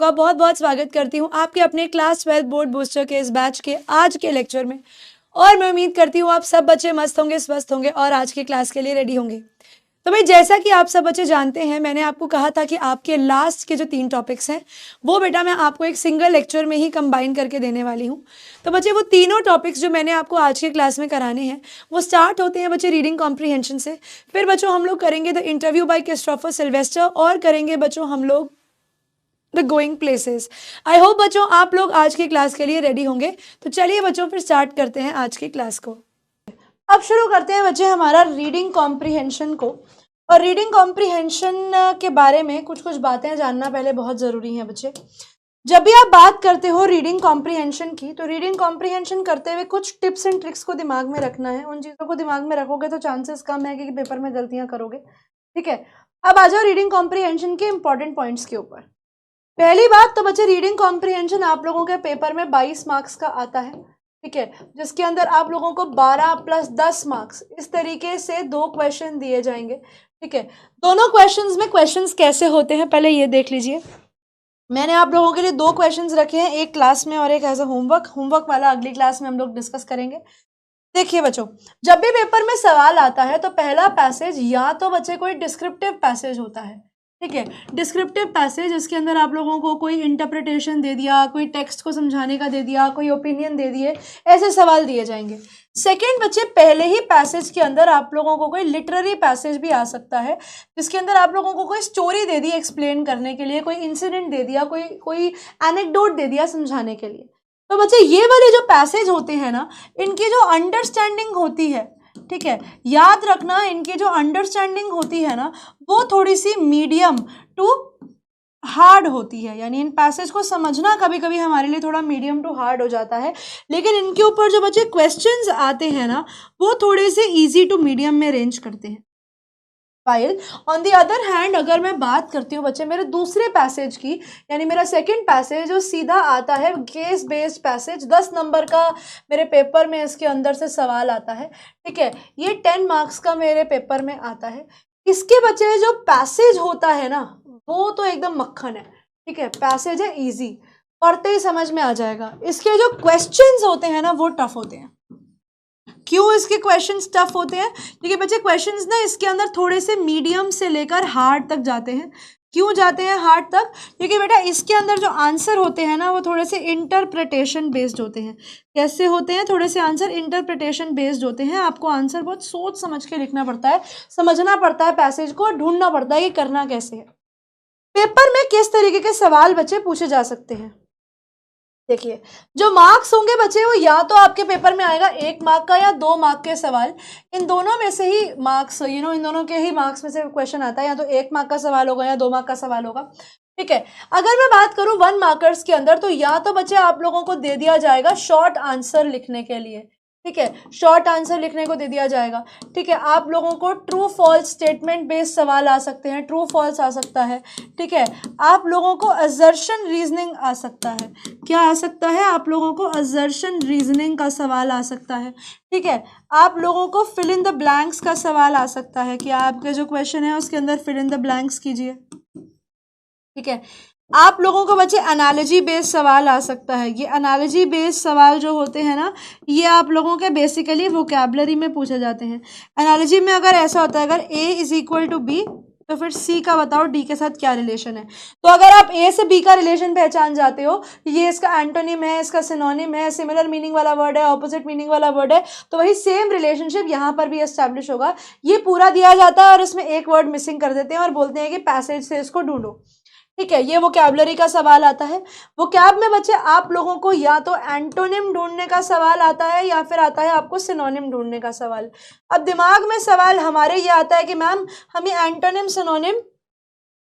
आपका बहुत बहुत स्वागत करती हूँ आपके अपने क्लास 12 बोर्ड बूस्टर के इस बैच के आज के लेक्चर में। और मैं उम्मीद करती हूँ आप सब बच्चे मस्त होंगे, स्वस्थ होंगे और आज की क्लास के लिए रेडी होंगे। तो भाई जैसा कि आप सब बच्चे जानते हैं, मैंने आपको कहा था कि आपके लास्ट के जो 3 टॉपिक्स हैं वो बेटा मैं आपको एक सिंगल लेक्चर में ही कंबाइन करके देने वाली हूँ। तो बच्चे वो तीनों टॉपिक्स जो मैंने आपको आज के क्लास में कराने हैं वो स्टार्ट होते हैं बच्चे रीडिंग कॉम्प्रीहेंशन से। फिर बच्चों हम लोग करेंगे the interview by Christopher Sylvester और करेंगे बच्चों हम लोग the going places. I hope बच्चों आप लोग आज की क्लास के लिए रेडी होंगे। तो चलिए बच्चों फिर स्टार्ट करते हैं आज की क्लास को। अब शुरू करते हैं बच्चे हमारा रीडिंग कॉम्प्रीहेंशन को। और रीडिंग कॉम्प्रीहेंशन के बारे में कुछ कुछ बातें जानना पहले बहुत ज़रूरी है बच्चे। जब भी आप बात करते हो रीडिंग कॉम्प्रीहेंशन की, तो रीडिंग कॉम्प्रीहेंशन करते हुए कुछ टिप्स एंड ट्रिक्स को दिमाग में रखना है। उन चीज़ों को दिमाग में रखोगे तो चांसेस कम है कि पेपर में गलतियां करोगे। ठीक है, अब आ जाओ रीडिंग कॉम्प्रीहेंशन के इंपॉर्टेंट पॉइंट्स के ऊपर। पहली बात तो बच्चे रीडिंग कॉम्प्रीहेंशन आप लोगों के पेपर में 22 मार्क्स का आता है। ठीक है, जिसके अंदर आप लोगों को 12 + 10 मार्क्स इस तरीके से 2 क्वेश्चन दिए जाएंगे। ठीक है, दोनों क्वेश्चंस में क्वेश्चंस कैसे होते हैं पहले ये देख लीजिए। मैंने आप लोगों के लिए 2 क्वेश्चंस रखे हैं, एक क्लास में और एक एज अ होमवर्क वाला अगली क्लास में हम लोग डिस्कस करेंगे। देखिए बच्चों, जब भी पेपर में सवाल आता है तो पहला पैसेज या तो बच्चे कोई डिस्क्रिप्टिव पैसेज होता है। ठीक है, डिस्क्रिप्टिव पैसेज जिसके अंदर आप लोगों को कोई इंटरप्रिटेशन दे दिया, कोई टेक्स्ट को समझाने का दे दिया, कोई ओपिनियन दे दिए, ऐसे सवाल दिए जाएंगे। सेकेंड बच्चे, पहले ही पैसेज के अंदर आप लोगों को कोई लिटरेरी पैसेज भी आ सकता है जिसके अंदर आप लोगों को कोई स्टोरी दे दी एक्सप्लेन करने के लिए, कोई इंसिडेंट दे दिया, कोई एनेक्डोट दे दिया समझाने के लिए। तो बच्चे ये वाले जो पैसेज होते हैं ना, इनकी जो अंडरस्टैंडिंग होती है, ठीक है, याद रखना इनकी जो अंडरस्टैंडिंग होती है ना वो थोड़ी सी मीडियम टू हार्ड होती है। यानी इन पैसेज को समझना कभी कभी हमारे लिए थोड़ा मीडियम टू हार्ड हो जाता है, लेकिन इनके ऊपर जो बच्चे क्वेश्चंस आते हैं ना वो थोड़े से इजी टू मीडियम में रेंज करते हैं। File on the other hand अगर मैं बात करती हूँ बच्चे मेरे दूसरे पैसेज की, यानी मेरा सेकंड पैसेज जो सीधा आता है केस बेस्ड पैसेज, 10 नंबर का मेरे पेपर में इसके अंदर से सवाल आता है। ठीक है, ये 10 मार्क्स का मेरे पेपर में आता है। इसके बच्चे जो पैसेज होता है ना वो तो एकदम मक्खन है। ठीक है, पैसेज है इजी, पढ़ते ही समझ में आ जाएगा। इसके जो क्वेश्चंस होते हैं ना वो टफ होते हैं। क्यों इसके क्वेश्चंस टफ होते हैं? क्योंकि बच्चे क्वेश्चंस ना इसके अंदर थोड़े से मीडियम से लेकर हार्ड तक जाते हैं। क्यों जाते हैं हार्ड तक? क्योंकि बेटा इसके अंदर जो आंसर होते हैं ना वो थोड़े से इंटरप्रिटेशन बेस्ड होते हैं। कैसे होते हैं? थोड़े से आंसर इंटरप्रिटेशन बेस्ड होते हैं। आपको आंसर बहुत सोच समझ के लिखना पड़ता है, समझना पड़ता है पैसेज को, ढूंढना पड़ता है कि करना कैसे है। पेपर में किस तरीके के सवाल बच्चे पूछे जा सकते हैं? देखिए, जो मार्क्स होंगे बच्चे वो या तो आपके पेपर में आएगा 1 मार्क का या 2 मार्क के सवाल। इन दोनों में से ही मार्क्स इन दोनों के ही मार्क्स में से क्वेश्चन आता है, या तो 1 मार्क का सवाल होगा या 2 मार्क का सवाल होगा। ठीक है, अगर मैं बात करूं 1 मार्कर्स के अंदर, तो या तो बच्चे आप लोगों को दे दिया जाएगा शॉर्ट आंसर लिखने के लिए। ठीक है, शॉर्ट आंसर लिखने को दे दिया जाएगा। ठीक है, आप लोगों को ट्रू फॉल्स स्टेटमेंट बेस्ड सवाल आ सकते हैं, ट्रू फॉल्स आ सकता है। ठीक है, आप लोगों को असर्शन रीजनिंग आ सकता है। क्या आ सकता है? आप लोगों को असर्शन रीजनिंग का सवाल आ सकता है। ठीक है, आप लोगों को फिल इन द ब्लैंक्स का सवाल आ सकता है कि आपके जो क्वेश्चन है उसके अंदर फिल इन द ब्लैंक्स कीजिए। ठीक है, आप लोगों को बच्चे एनालॉजी बेस्ड सवाल आ सकता है। ये एनालॉजी बेस्ड सवाल जो होते हैं ना ये आप लोगों के बेसिकली वोकैबुलरी में पूछे जाते हैं। एनालॉजी में अगर ऐसा होता है, अगर A = B तो फिर C का बताओ D के साथ क्या रिलेशन है। तो अगर आप A से B का रिलेशन पहचान जाते हो, ये इसका एंटोनिम है, इसका सिनोनिम है, सिमिलर मीनिंग वाला वर्ड है, ऑपोजिट मीनिंग वाला वर्ड है, तो वही सेम रिलेशनशिप यहाँ पर भी एस्टैब्लिश होगा। ये पूरा दिया जाता है और इसमें एक वर्ड मिसिंग कर देते हैं और बोलते हैं कि पैसेज से इसको ढूंढो। ठीक है, ये वोकैबुलरी का सवाल आता है। वोकैब में बच्चे आप लोगों को या तो एंटोनिम ढूंढने का सवाल आता है या फिर आता है आपको सिनोनिम ढूंढने का सवाल। अब दिमाग में सवाल हमारे ये आता है कि मैम हम ये एंटोनिम सिनोनिम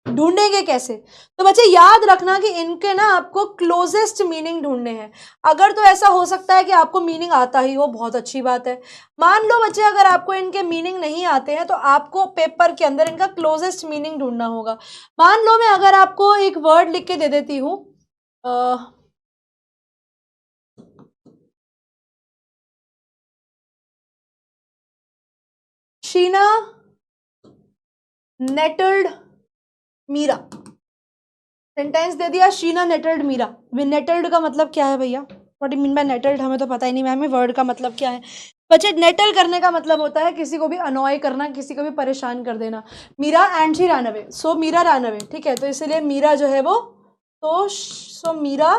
ढूंढेंगे कैसे? तो बच्चे याद रखना कि इनके ना आपको क्लोजेस्ट मीनिंग ढूंढने हैं। अगर तो ऐसा हो सकता है कि आपको मीनिंग आता ही हो, बहुत अच्छी बात है। मान लो बच्चे अगर आपको इनके मीनिंग नहीं आते हैं तो आपको पेपर के अंदर इनका क्लोजेस्ट मीनिंग ढूंढना होगा। मान लो मैं अगर आपको एक वर्ड लिख के दे देती हूँ, शीना नेटल्ड मीरा। सेंटेंस दे दिया, शीना नेटल्ड मीरा। नेटल्ड का मतलब क्या है भैया? What you mean by nettled? हमें तो पता ही नहीं मैम, वर्ड का मतलब क्या है बच्चे? नेटल करने का मतलब होता है किसी को भी अनॉय करना, किसी को भी परेशान कर देना। Meera and she run away, so Meera run away, ठीक है, तो इसलिए मीरा जो है वो तो सो मीरा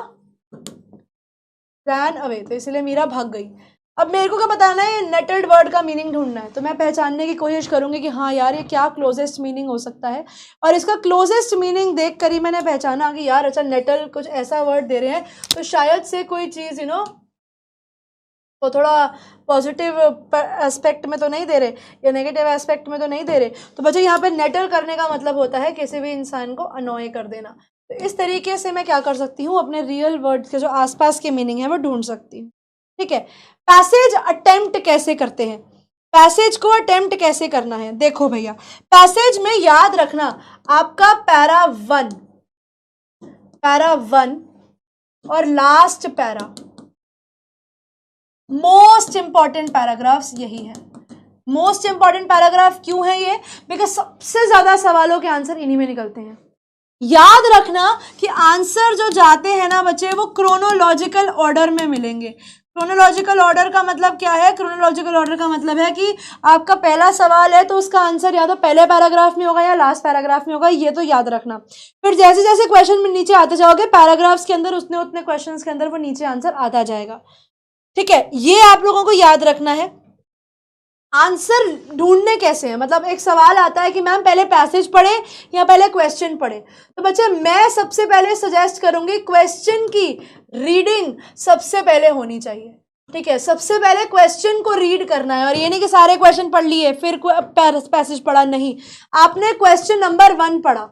रन अवे, तो इसलिए मीरा भाग गई। अब मेरे को क्या बताना है? नेटल्ड वर्ड का मीनिंग ढूंढना है, तो मैं पहचानने की कोशिश करूंगी कि हाँ यार ये क्या क्लोजेस्ट मीनिंग हो सकता है, और इसका क्लोजेस्ट मीनिंग देख कर ही मैंने पहचाना कि यार अच्छा नेटल कुछ ऐसा वर्ड दे रहे हैं तो शायद से कोई चीज़ तो थोड़ा पॉजिटिव एस्पेक्ट में तो नहीं दे रहे या नेगेटिव एस्पेक्ट में तो नहीं दे रहे। तो बच्चे यहाँ पे नेटल करने का मतलब होता है किसी भी इंसान को अनॉय कर देना। तो इस तरीके से मैं क्या कर सकती हूँ, अपने रियल वर्ड के जो आसपास के मीनिंग है वो ढूंढ सकती हूँ, ठीक है। पैसेज अटेम्प्ट कैसे करते हैं? पैसेज को अटेम्प्ट कैसे करना है? देखो भैया, पैसेज में याद रखना आपका पैरा वन और last para, most important paragraphs यही है। मोस्ट इंपॉर्टेंट पैराग्राफ क्यों है ये? बिकॉज सबसे ज्यादा सवालों के आंसर इन्हीं में निकलते हैं। याद रखना कि आंसर जो जाते हैं ना बच्चे, वो क्रोनोलॉजिकल ऑर्डर में मिलेंगे। क्रोनोलॉजिकल ऑर्डर का मतलब क्या है? क्रोनोलॉजिकल ऑर्डर का मतलब है कि आपका पहला सवाल है तो उसका आंसर या तो पहले पैराग्राफ में होगा या लास्ट पैराग्राफ में होगा, ये तो याद रखना। फिर जैसे जैसे क्वेश्चन में नीचे आते जाओगे पैराग्राफ्स के अंदर, उतने उतने क्वेश्चन के अंदर वो नीचे आंसर आता जाएगा, ठीक है। ये आप लोगों को याद रखना है। आंसर ढूंढने कैसे हैं? मतलब एक सवाल आता है कि मैम पहले पैसेज पढ़े या पहले क्वेश्चन पढ़े, तो बच्चे मैं सबसे पहले सजेस्ट करूंगी क्वेश्चन की रीडिंग सबसे पहले होनी चाहिए, ठीक है। सबसे पहले क्वेश्चन को रीड करना है, और ये नहीं कि सारे क्वेश्चन पढ़ लिए फिर पैसेज पढ़ा, नहीं। आपने क्वेश्चन नंबर 1 पढ़ा,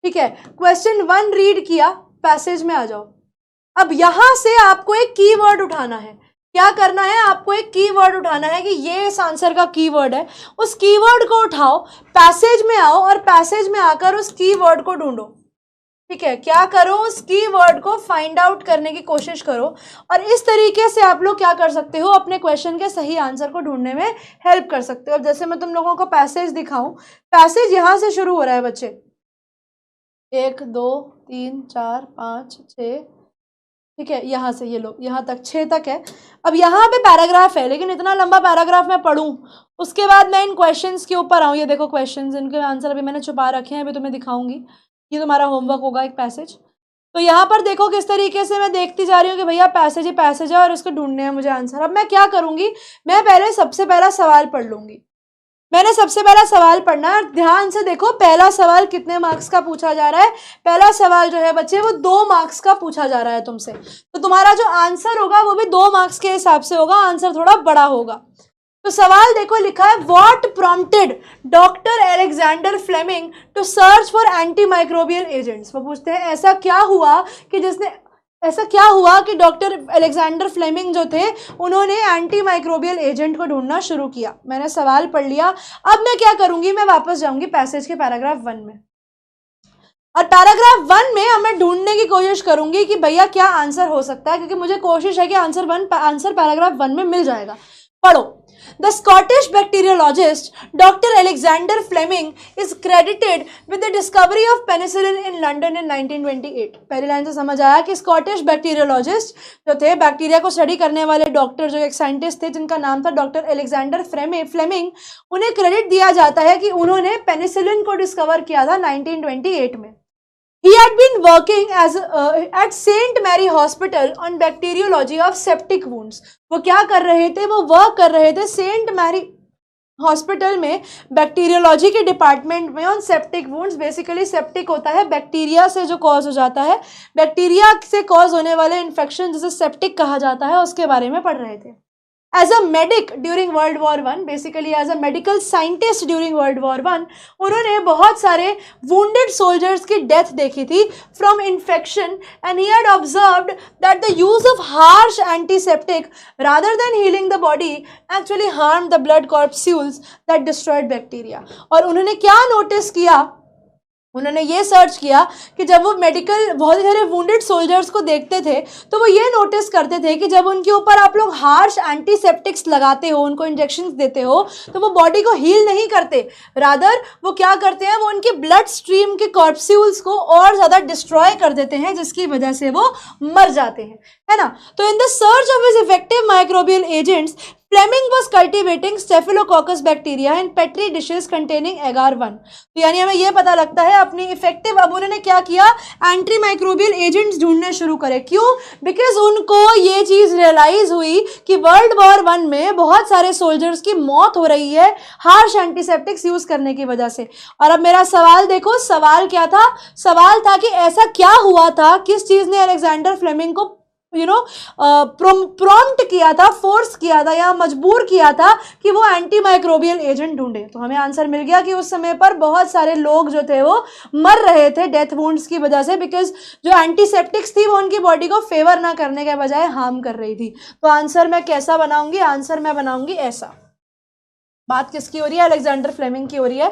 ठीक है, क्वेश्चन 1 रीड किया, पैसेज में आ जाओ। अब यहां से आपको एक कीवर्ड उठाना है। क्या करना है? आपको एक कीवर्ड उठाना है कि ये इस आंसर का कीवर्ड है। उस कीवर्ड को उठाओ, पैसेज में आओ और पैसेज में आकर उस कीवर्ड को ढूंढो, ठीक है। क्या करो? उस कीवर्ड को फाइंड आउट करने की कोशिश करो, और इस तरीके से आप लोग क्या कर सकते हो, अपने क्वेश्चन के सही आंसर को ढूंढने में हेल्प कर सकते हो। अब जैसे मैं तुम लोगों को पैसेज दिखाऊं, पैसेज यहां से शुरू हो रहा है बच्चे, 1 2 3 4 5 6, ठीक है, यहां से ये लो यहां तक 6 तक है। अब यहाँ पे पैराग्राफ है, लेकिन इतना लंबा पैराग्राफ मैं पढ़ूं, उसके बाद मैं इन क्वेश्चंस के ऊपर आऊँ। ये देखो क्वेश्चंस, इनके आंसर अभी मैंने छुपा रखे हैं, अभी तुम्हें दिखाऊंगी। ये तुम्हारा होमवर्क होगा एक पैसेज। तो यहाँ पर देखो किस तरीके से मैं देखती जा रही हूँ कि भैया पैसेज ही पैसेज है और इसको ढूंढने हैं मुझे आंसर। अब मैं क्या करूंगी, मैं पहले सबसे पहला सवाल पढ़ लूंगी। मैंने सबसे पहला सवाल पढ़ना है, ध्यान से देखो पहला सवाल कितने मार्क्स का पूछा जा रहा है। पहला सवाल जो है बच्चे वो 2 मार्क्स का पूछा जा रहा है तुमसे, तो तुम्हारा जो आंसर होगा वो भी 2 मार्क्स के हिसाब से होगा, आंसर थोड़ा बड़ा होगा। तो सवाल देखो लिखा है, what prompted doctor Alexander Fleming to search for anti microbial agents. वो पूछते हैं ऐसा क्या हुआ कि डॉक्टर अलेक्जेंडर फ्लेमिंग जो थे उन्होंने एंटी माइक्रोबियल एजेंट को ढूंढना शुरू किया। मैंने सवाल पढ़ लिया, अब मैं क्या करूंगी, मैं वापस जाऊंगी पैसेज के पैराग्राफ 1 में, और पैराग्राफ 1 में अब मैं ढूंढने की कोशिश करूंगी कि भैया क्या आंसर हो सकता है, क्योंकि मुझे कोशिश है कि आंसर पैराग्राफ 1 में मिल जाएगा। पढ़ो। The Scottish bacteriologist Dr. Alexander Fleming is credited with the discovery of penicillin in London in 1928। पहली लाइन से समझ आया कि स्कॉटिश बैक्टीरियोलॉजिस्ट जो थे, बैक्टीरिया को स्टडी करने वाले डॉक्टर, जो एक साइंटिस्ट थे जिनका नाम था डॉक्टर अलेक्जेंडर फ्लेमिंग, उन्हें क्रेडिट दिया जाता है कि उन्होंने पेनिसिलिन को डिस्कवर किया था 1928 में। He had been working at St. Mary Hospital on bacteriology of septic wounds। वो क्या कर रहे थे, वो वर्क कर रहे थे सेंट मैरी हॉस्पिटल में बैक्टीरियोलॉजी के डिपार्टमेंट में on septic wounds. Basically septic होता है बैक्टीरिया से जो कॉज हो जाता है, बैक्टीरिया से कॉज होने वाले इन्फेक्शन जिसे सेप्टिक कहा जाता है, उसके बारे में पढ़ रहे थे। As a medic during world war 1, basically as a medical scientist during world war 1, उन्होंने बहुत सारे वुंडेड सोल्जर्स की डेथ देखी थी from infection, and he had observed that the use of harsh antiseptic rather than healing the body actually harm the blood corpuscles that destroyed bacteria. और उन्होंने क्या notice किया उन्होंने ये सर्च किया कि जब वो मेडिकल बहुत सारे वुंडेड सोल्जर्स को देखते थे तो वो ये नोटिस करते थे कि जब उनके ऊपर आप लोग हार्श एंटीसेप्टिक्स लगाते हो, उनको इंजेक्शंस देते हो, तो वो बॉडी को हील नहीं करते, रादर वो क्या करते हैं, वो उनके ब्लड स्ट्रीम के कॉर्पस्यूल्स को और ज़्यादा डिस्ट्रॉय कर देते हैं, जिसकी वजह से वो मर जाते हैं, है ना। तो in the search of his effective microbial agents, Fleming was cultivating Staphylococcus bacteria in petri dishes containing agar-1। तो यानी हमें यह पता लगता है अपनी इफेक्टिव, अब उन्होंने क्या किया, एंटी माइक्रोबियल एजेंट्स ढूंढने शुरू करे। क्यों? बिकॉज उनको ये चीज रियलाइज हुई कि वर्ल्ड वॉर 1 में बहुत सारे सोल्जर्स की मौत हो रही है हार्श एंटीसेप्टिक्स यूज करने की वजह से। और अब मेरा सवाल देखो, सवाल क्या था? सवाल था कि ऐसा क्या हुआ था, किस चीज ने अलेक्जेंडर फ्लेमिंग को प्रॉम्प्ट किया था, फोर्स किया था या मजबूर किया था कि वो एंटी माइक्रोबियल एजेंट ढूंढे। तो हमें आंसर मिल गया कि उस समय पर बहुत सारे लोग जो थे वो मर रहे थे डेथ वुंड्स की वजह से, बिकॉज जो एंटीसेप्टिक्स थी वो उनकी बॉडी को फेवर ना करने के बजाय हार्म कर रही थी। तो आंसर मैं कैसा बनाऊंगी? आंसर मैं बनाऊंगी ऐसा। बात किसकी हो रही है? अलेक्जेंडर फ्लेमिंग की हो रही है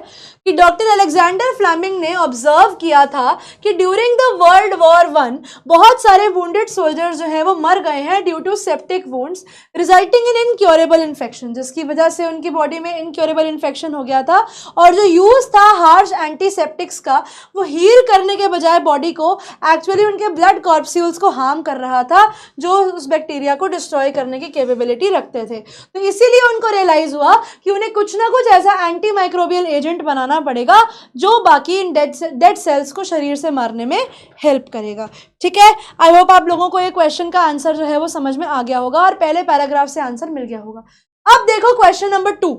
कि डॉक्टर अलेक्जेंडर फ्लेमिंग ने ऑब्जर्व किया था कि ड्यूरिंग द वर्ल्ड वॉर 1 बहुत सारे वुंडेड सोल्जर्स जो हैं वो मर गए हैं due to septic wounds resulting in incurable infection, जिसकी वजह से उनकी बॉडी में इनक्योरेबल इन्फेक्शन हो गया था। और जो यूज था हार्श एंटीसेप्टिक्स का, वो हील करने के बजाय बॉडी को एक्चुअली उनके ब्लड कॉर्पस्यूल्स को हार्म कर रहा था, जो उस बैक्टीरिया को डिस्ट्रॉय करने की कैपेबिलिटी रखते थे। तो इसीलिए उनको रियलाइज हुआ कि कुछ ना कुछ ऐसा एंटी माइक्रोबियल एजेंट बनाना पड़ेगा जो बाकी इन डेड सेल्स को शरीर से मारने में हेल्प करेगा। ठीक है, आई होप आप लोगों को ये क्वेश्चन का आंसर जो है वो समझ में आ गया होगा और पहले पैराग्राफ से आंसर मिल गया होगा। अब देखो क्वेश्चन नंबर 2।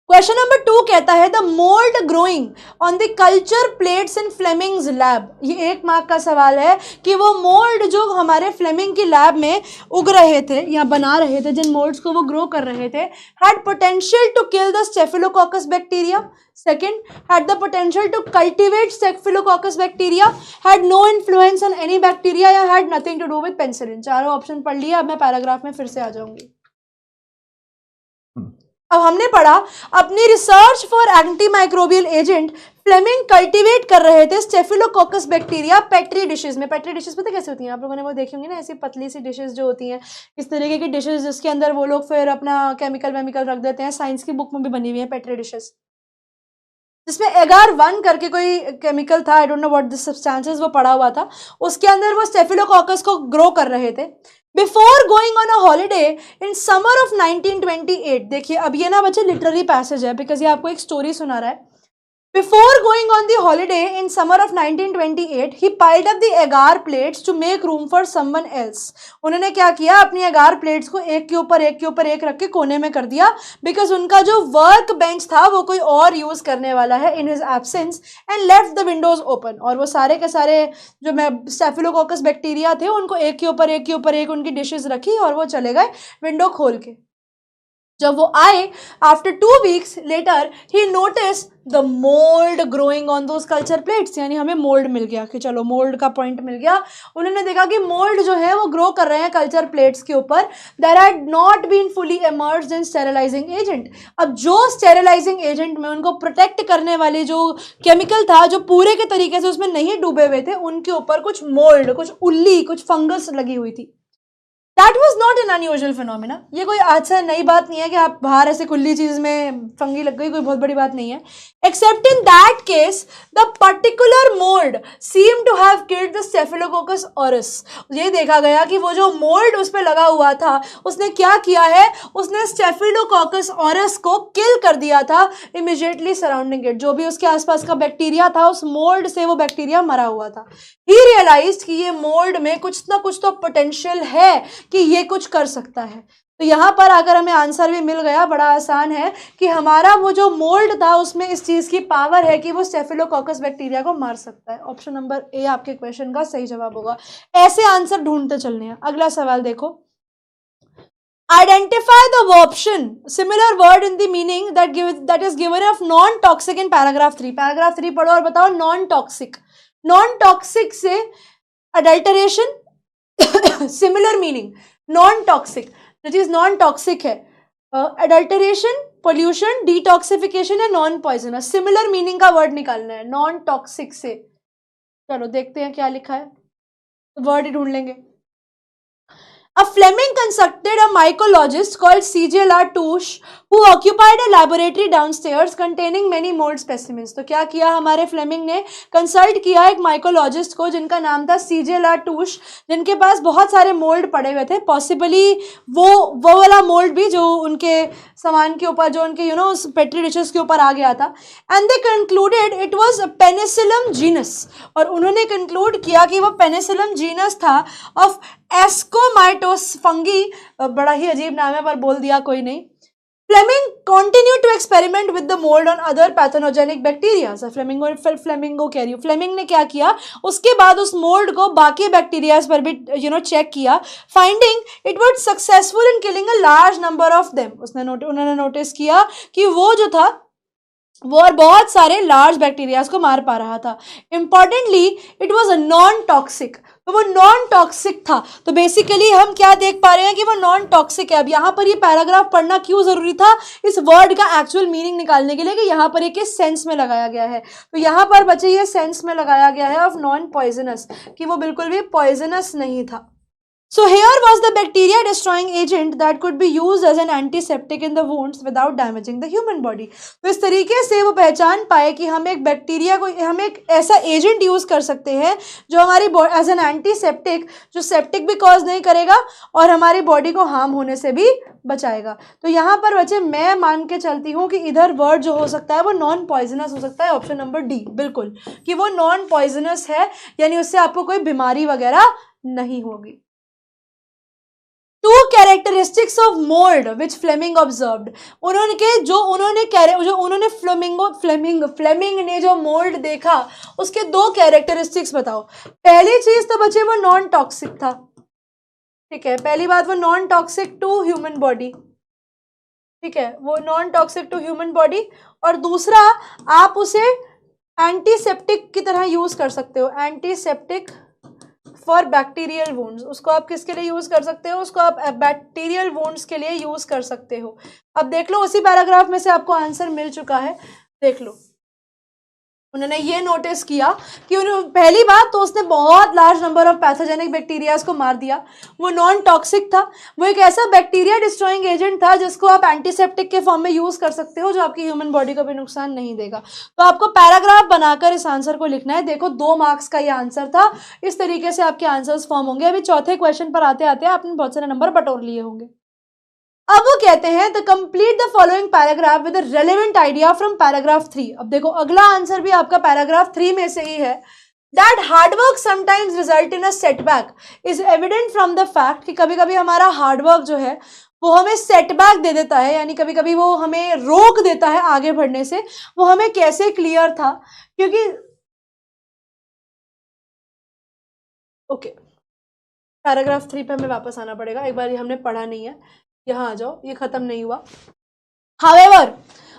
क्वेश्चन नंबर 2 कहता है the mold growing on the culture plates in Fleming's lab. ये 1 मार्क का सवाल है कि वो मोल्ड जो हमारे फ्लेमिंग की लैब में उग रहे थे या बना रहे थे, जिन मोल्ड्स को वो ग्रो कर रहे थे, had potential to kill the staphylococcus bacteria. Second, had the potential to cultivate Staphylococcus bacteria, had no influence on any bacteria या had nothing to do with penicillin। चारों ऑप्शन पढ़ लिया। अब मैं पैराग्राफ में फिर से आ जाऊंगी। अब हमने पढ़ा अपनी research for anti microbial agent Fleming cultivate कर रहे थे स्टेफिलोकोकस बैक्टीरिया पेट्री डिशेस में। पेट्री डिशेस पता कैसे होती हैं? आप लोगों ने वो देखी होंगी ना, ऐसी पतली सी डिशेस जो होती हैं, इस तरीके की डिशेस जिसके अंदर वो लोग फिर अपना केमिकल वेमिकल रख देते हैं। साइंस की बुक में भी बनी हुई है पेट्री डिशेस, जिसमें agar-1 करके कोई केमिकल था, आई don't know what this substances, वो पड़ा हुआ था। उसके अंदर वो स्टेफिलोकोकस को ग्रो कर रहे थे। Before going on a holiday in summer of 1928। देखिए अब ये ना बच्चे लिटरेरी पैसेज है, बिकॉज ये आपको एक स्टोरी सुना रहा है। Before going on the holiday in summer of 1928, he piled up the agar plates to make room for someone else। उन्होंने क्या किया? अपनी agar plates को एक के ऊपर एक रख के कोने में कर दिया, because उनका जो वर्क बेंच था वो कोई और यूज करने वाला है in his absence, and left the windows open। और वो सारे के सारे जो स्टेफिलोकोकस बैक्टीरिया थे उनको एक के ऊपर एक उनकी डिशेस रखी और वो चले गए विंडो खोल के। जब वो आए after 2 weeks later he notice the mold growing on those culture plates. यानी हमें मोल्ड मिल गया कि चलो मोल्ड का पॉइंट मिल गया। उन्होंने देखा कि मोल्ड जो है वो ग्रो कर रहे हैं कल्चर प्लेट्स के ऊपर। There had not been fully immersed in sterilising agent. अब जो स्टेरिलाइजिंग एजेंट में उनको प्रोटेक्ट करने वाली जो केमिकल था, जो पूरे के तरीके से उसमें नहीं डूबे हुए थे, उनके ऊपर कुछ मोल्ड, कुछ उल्ली, कुछ फंगस लगी हुई थी। That was not an unusual phenomena। ये कोई आज से नई बात नहीं है कि आप बाहर ऐसे खुली चीज में फंगी लग गई, कोई बहुत बड़ी बात नहीं है। Except in that case, the particular mold seemed to have killed the Staphylococcus aureus। ये देखा गया कि वो जो मोल्ड उस पर लगा हुआ था उसने क्या किया है, उसने Staphylococcus aureus को किल कर दिया था immediately surrounding it। जो भी उसके आसपास का बैक्टीरिया था, उस मोल्ड से वो बैक्टीरिया मरा हुआ था। He realized कि ये मोल्ड में कुछ ना कुछ तो पोटेंशियल है कि ये कुछ कर सकता है। तो यहाँ पर अगर हमें आंसर भी मिल गया, बड़ा आसान है कि हमारा वो जो मोल्ड था उसमें इस चीज की पावर है कि वो स्टेफिलोकोकस बैक्टीरिया को मार सकता है। ऑप्शन नंबर ए आपके क्वेश्चन का सही जवाब होगा। ऐसे आंसर ढूंढते चलने हैं। अगला सवाल देखो, identify the option similar word in the meaning that is given of non toxic in paragraph 3। Paragraph 3 पढ़ो और बताओ नॉन टॉक्सिक। नॉन टॉक्सिक से adulteration similar meaning, non toxic जो चीज नॉन टॉक्सिक है, अडल्टरेशन, पोल्यूशन, डिटॉक्सिफिकेशन या non poisonous. Similar meaning का word निकालना है नॉन टॉक्सिक से। चलो देखते हैं क्या लिखा है, वर्ड ही ढूंढ लेंगे। A Fleming consulted a mycologist called C.J. Latouche who occupied a laboratory downstairs containing many mold specimens। तो क्या किया हमारे फ्लेमिंग ने, कंसल्ट किया एक माइकोलॉजिस्ट को जिनका नाम था C.J. Latouche, जिनके पास बहुत सारे मोल्ड पड़े हुए थे, पॉसिबली वो वाला मोल्ड भी जो उनके सामान के ऊपर, जो उनके उस पेट्री डिशेस के ऊपर आ गया था। And they concluded it was penicillium genus, और उन्होंने कंक्लूड किया कि वो पेनिसिलम जीनस था ऑफ एस्कोमाइटोस फंगी। बड़ा ही अजीब नाम है पर बोल दिया, कोई नहीं। Fleming continued to experiment with the mold on other pathogenic bacteria। Flamingo कह रही हूँ, फ्लेमिंग ने क्या किया, उसके बाद उस मोल्ड को बाकी बैक्टीरियाज पर भी चेक किया, finding it was successful in killing a large number of them. उन्होंने नोटिस किया कि वो जो था वो और बहुत सारे लार्ज बैक्टीरियाज को मार पा रहा था। Importantly it was a non toxic, तो वो नॉन टॉक्सिक था। तो बेसिकली हम क्या देख पा रहे हैं कि वो नॉन टॉक्सिक है। अब यहाँ पर ये पैराग्राफ पढ़ना क्यों जरूरी था, इस वर्ड का एक्चुअल मीनिंग निकालने के लिए कि यहाँ पर ये किस सेंस में लगाया गया है। तो यहाँ पर बच्चे ये सेंस में लगाया गया है ऑफ नॉन पॉइजनस, कि वो बिल्कुल भी पॉइजनस नहीं था। So here was the bacteria destroying agent that could be used as an antiseptic in the wounds without damaging the human body। तो इस तरीके से वो पहचान पाए कि हम एक बैक्टीरिया को, हम एक ऐसा एजेंट यूज कर सकते हैं जो हमारी एज एन एंटीसेप्टिक, जो सेप्टिक भी कॉज नहीं करेगा और हमारी बॉडी को हार्म होने से भी बचाएगा। तो यहाँ पर बच्चे मैं मान के चलती हूँ कि इधर वर्ड जो हो सकता है वो नॉन पॉइजनस हो सकता है, ऑप्शन नंबर डी बिल्कुल, कि वो नॉन पॉइजनस है, यानी उससे आपको कोई बीमारी वगैरह नहीं होगी। Two characteristics of mold which Fleming observed। Fleming ने जो मोल्ड देखा उसके दो कैरेक्टरिस्टिक्स बताओ। पहली चीज तो बच्चे वो नॉन टॉक्सिक था, ठीक है, पहली बात वो non toxic to human body, ठीक है, वो non toxic to human body. और दूसरा आप उसे एंटीसेप्टिक की तरह यूज कर सकते हो, एंटीसेप्टिक फॉर बैक्टीरियल वुंड्स। उसको आप किसके लिए यूज कर सकते हो, उसको आप बैक्टीरियल वुंड्स के लिए यूज कर सकते हो। अब देख लो उसी पैराग्राफ में से आपको आंसर मिल चुका है, देख लो। उन्होंने ये नोटिस किया कि पहली बात तो उसने बहुत large number of pathogenic bacterias को मार दिया, वो नॉन टॉक्सिक था, वो एक ऐसा बैक्टीरिया डिस्ट्रॉइंग एजेंट था जिसको आप एंटीसेप्टिक के फॉर्म में यूज कर सकते हो, जो आपकी ह्यूमन बॉडी को भी नुकसान नहीं देगा। तो आपको पैराग्राफ बनाकर इस आंसर को लिखना है। देखो 2 मार्क्स का ये आंसर था, इस तरीके से आपके आंसर्स फॉर्म होंगे। अभी चौथे क्वेश्चन पर आते आते आपने बहुत सारे नंबर बटोर लिए होंगे। अब वो कहते हैं the complete the following paragraph with relevant idea from paragraph 3। अब देखो अगला आंसर भी आपका पैराग्राफ 3 में से ही है। That hard work sometimes result in a setback is evident from the fact कि कभी कभी हमारा हार्डवर्क जो है वो हमें सेटबैक दे देता है, यानी कभी कभी वो हमें रोक देता है आगे बढ़ने से। वो हमें कैसे क्लियर था, क्योंकि ओके पैराग्राफ 3 पे हमें वापस आना पड़ेगा, एक बार ये हमने पढ़ा नहीं है, यहाँ आ जाओ, ये खत्म नहीं हुआ। However,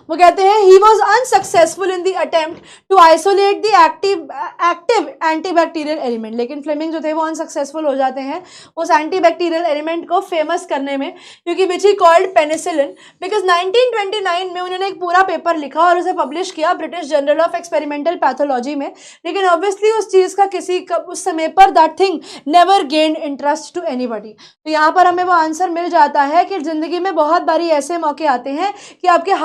वो कहते हैं he was unsuccessful in the attempt to isolate the active antibacterial element। लेकिन फ्लेमिंग जो थे वो अनसक्सेसफुल हो जाते हैं उस एंटीबैक्टीरियल एलिमेंट को फेमस करने में, क्योंकि विच ही कॉल्ड पेनिसिलिन, बिकॉज 1929 में उन्होंने एक पूरा पेपर लिखा और उसे पब्लिश किया British journal of experimental pathology में। लेकिन ऑब्वियसली उस चीज का उस समय पर that thing never gained interest to anybody. तो यहाँ पर हमें वो आंसर मिल जाता है कि जिंदगी में बहुत बारी ऐसे मौके आते हैं कि आपके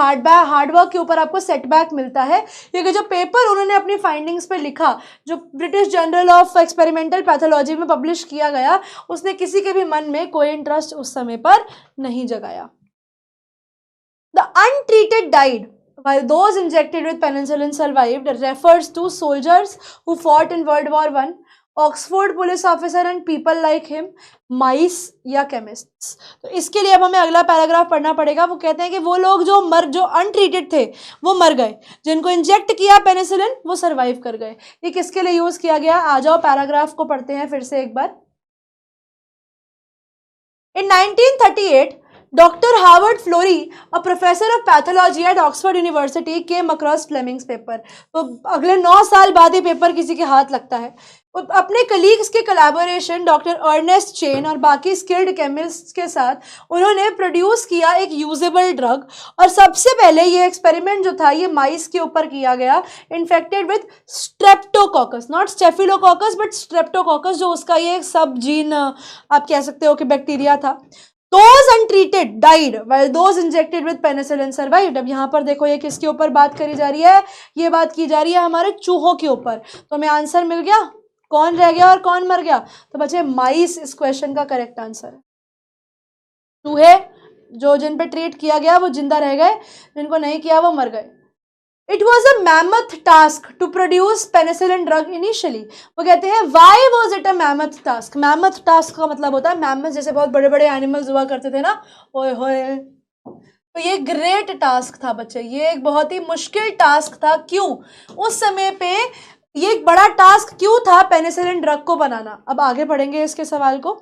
हार्डवर्क के ऊपर आपको सेटबैक मिलता है, क्योंकि जो पेपर उन्होंने अपनी फाइंडिंग्स पे लिखा, जो British journal of experimental pathology में पब्लिश किया गया, उसने किसी के भी मन में कोई इंटरेस्ट उस समय पर नहीं जगाया। The untreated died while those injected with penicillin survived refers to soldiers who fought in World War I, Oxford police officer and people like him, mice या केमिस्ट्स। तो इसके लिए अब हमें अगला पैराग्राफ पढ़ना पड़ेगा। वो कहते हैं कि वो लोग जो अनट्रीटेड थे वो मर गए, जिनको इंजेक्ट किया पेनिसिलिन वो सरवाइव कर गए। ये किसके लिए यूज किया गया, आ जाओ पैराग्राफ को पढ़ते हैं फिर से एक बार। In 1938, Dr. Howard Florey, a professor of pathology at Oxford University, came across Fleming's paper. तो अगले 9 साल बाद ये पेपर किसी के हाथ लगता है. अपने कलीग्स के कोलैबोरेशन डॉक्टर अर्नेस्ट चेन और बाकी स्किल्ड केमिस्ट के साथ उन्होंने प्रोड्यूस किया एक यूजेबल ड्रग. और सबसे पहले ये एक्सपेरिमेंट जो था ये माइस के ऊपर किया गया, infected with Streptococcus, not staphylococcus but Streptococcus, जो उसका ये सब जीन आप कह सकते हो कि बैक्टीरिया था. Those untreated died while those injected with penicillin survived. अब यहाँ पर देखो ये किसके ऊपर बात करी जा रही है, ये बात की जा रही है हमारे चूहों के ऊपर. तो हमें आंसर मिल गया, कौन रह गया और कौन मर गया. तो बच्चे माइस इस क्वेश्चन का करेक्ट आंसर है. चूहे जो जिन पे ट्रीट किया गया वो जिंदा रह गए, जिनको नहीं किया वो मर गए. It was a mammoth task to produce penicillin drug initially. वो कहते हैं why was it a mammoth task? Mammoth task का मतलब होता है mammoth जैसे बहुत बड़े बड़े एनिमल्स हुआ करते थे ना, ओए होए. तो ये ग्रेट टास्क था बच्चे, ये एक बहुत ही मुश्किल टास्क था. क्यों? उस समय पे ये एक बड़ा टास्क क्यों था पेनिसिलिन ड्रग को बनाना. अब आगे पढ़ेंगे इसके सवाल को.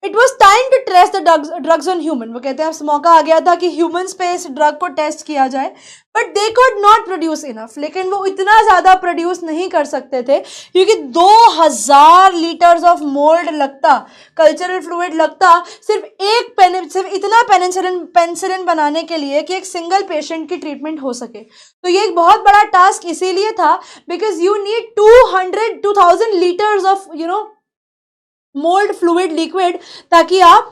It was time to test the drugs on human. वो कहते हैं अब मौका आ गया था कि ह्यूमंस पे इस ड्रग को टेस्ट किया जाए. But they could not produce enough. लेकिन वो इतना ज़्यादा प्रोड्यूस नहीं कर सकते थे क्योंकि 2000 लीटर्स ऑफ मोल्ड लगता, कल्चरल फ्लूइड लगता सिर्फ इतना पेनिसिलिन बनाने के लिए कि एक सिंगल पेशेंट की ट्रीटमेंट हो सके. तो ये एक बहुत बड़ा टास्क इसीलिए था because you need 2000 litres of mould fluid liquid ताकि आप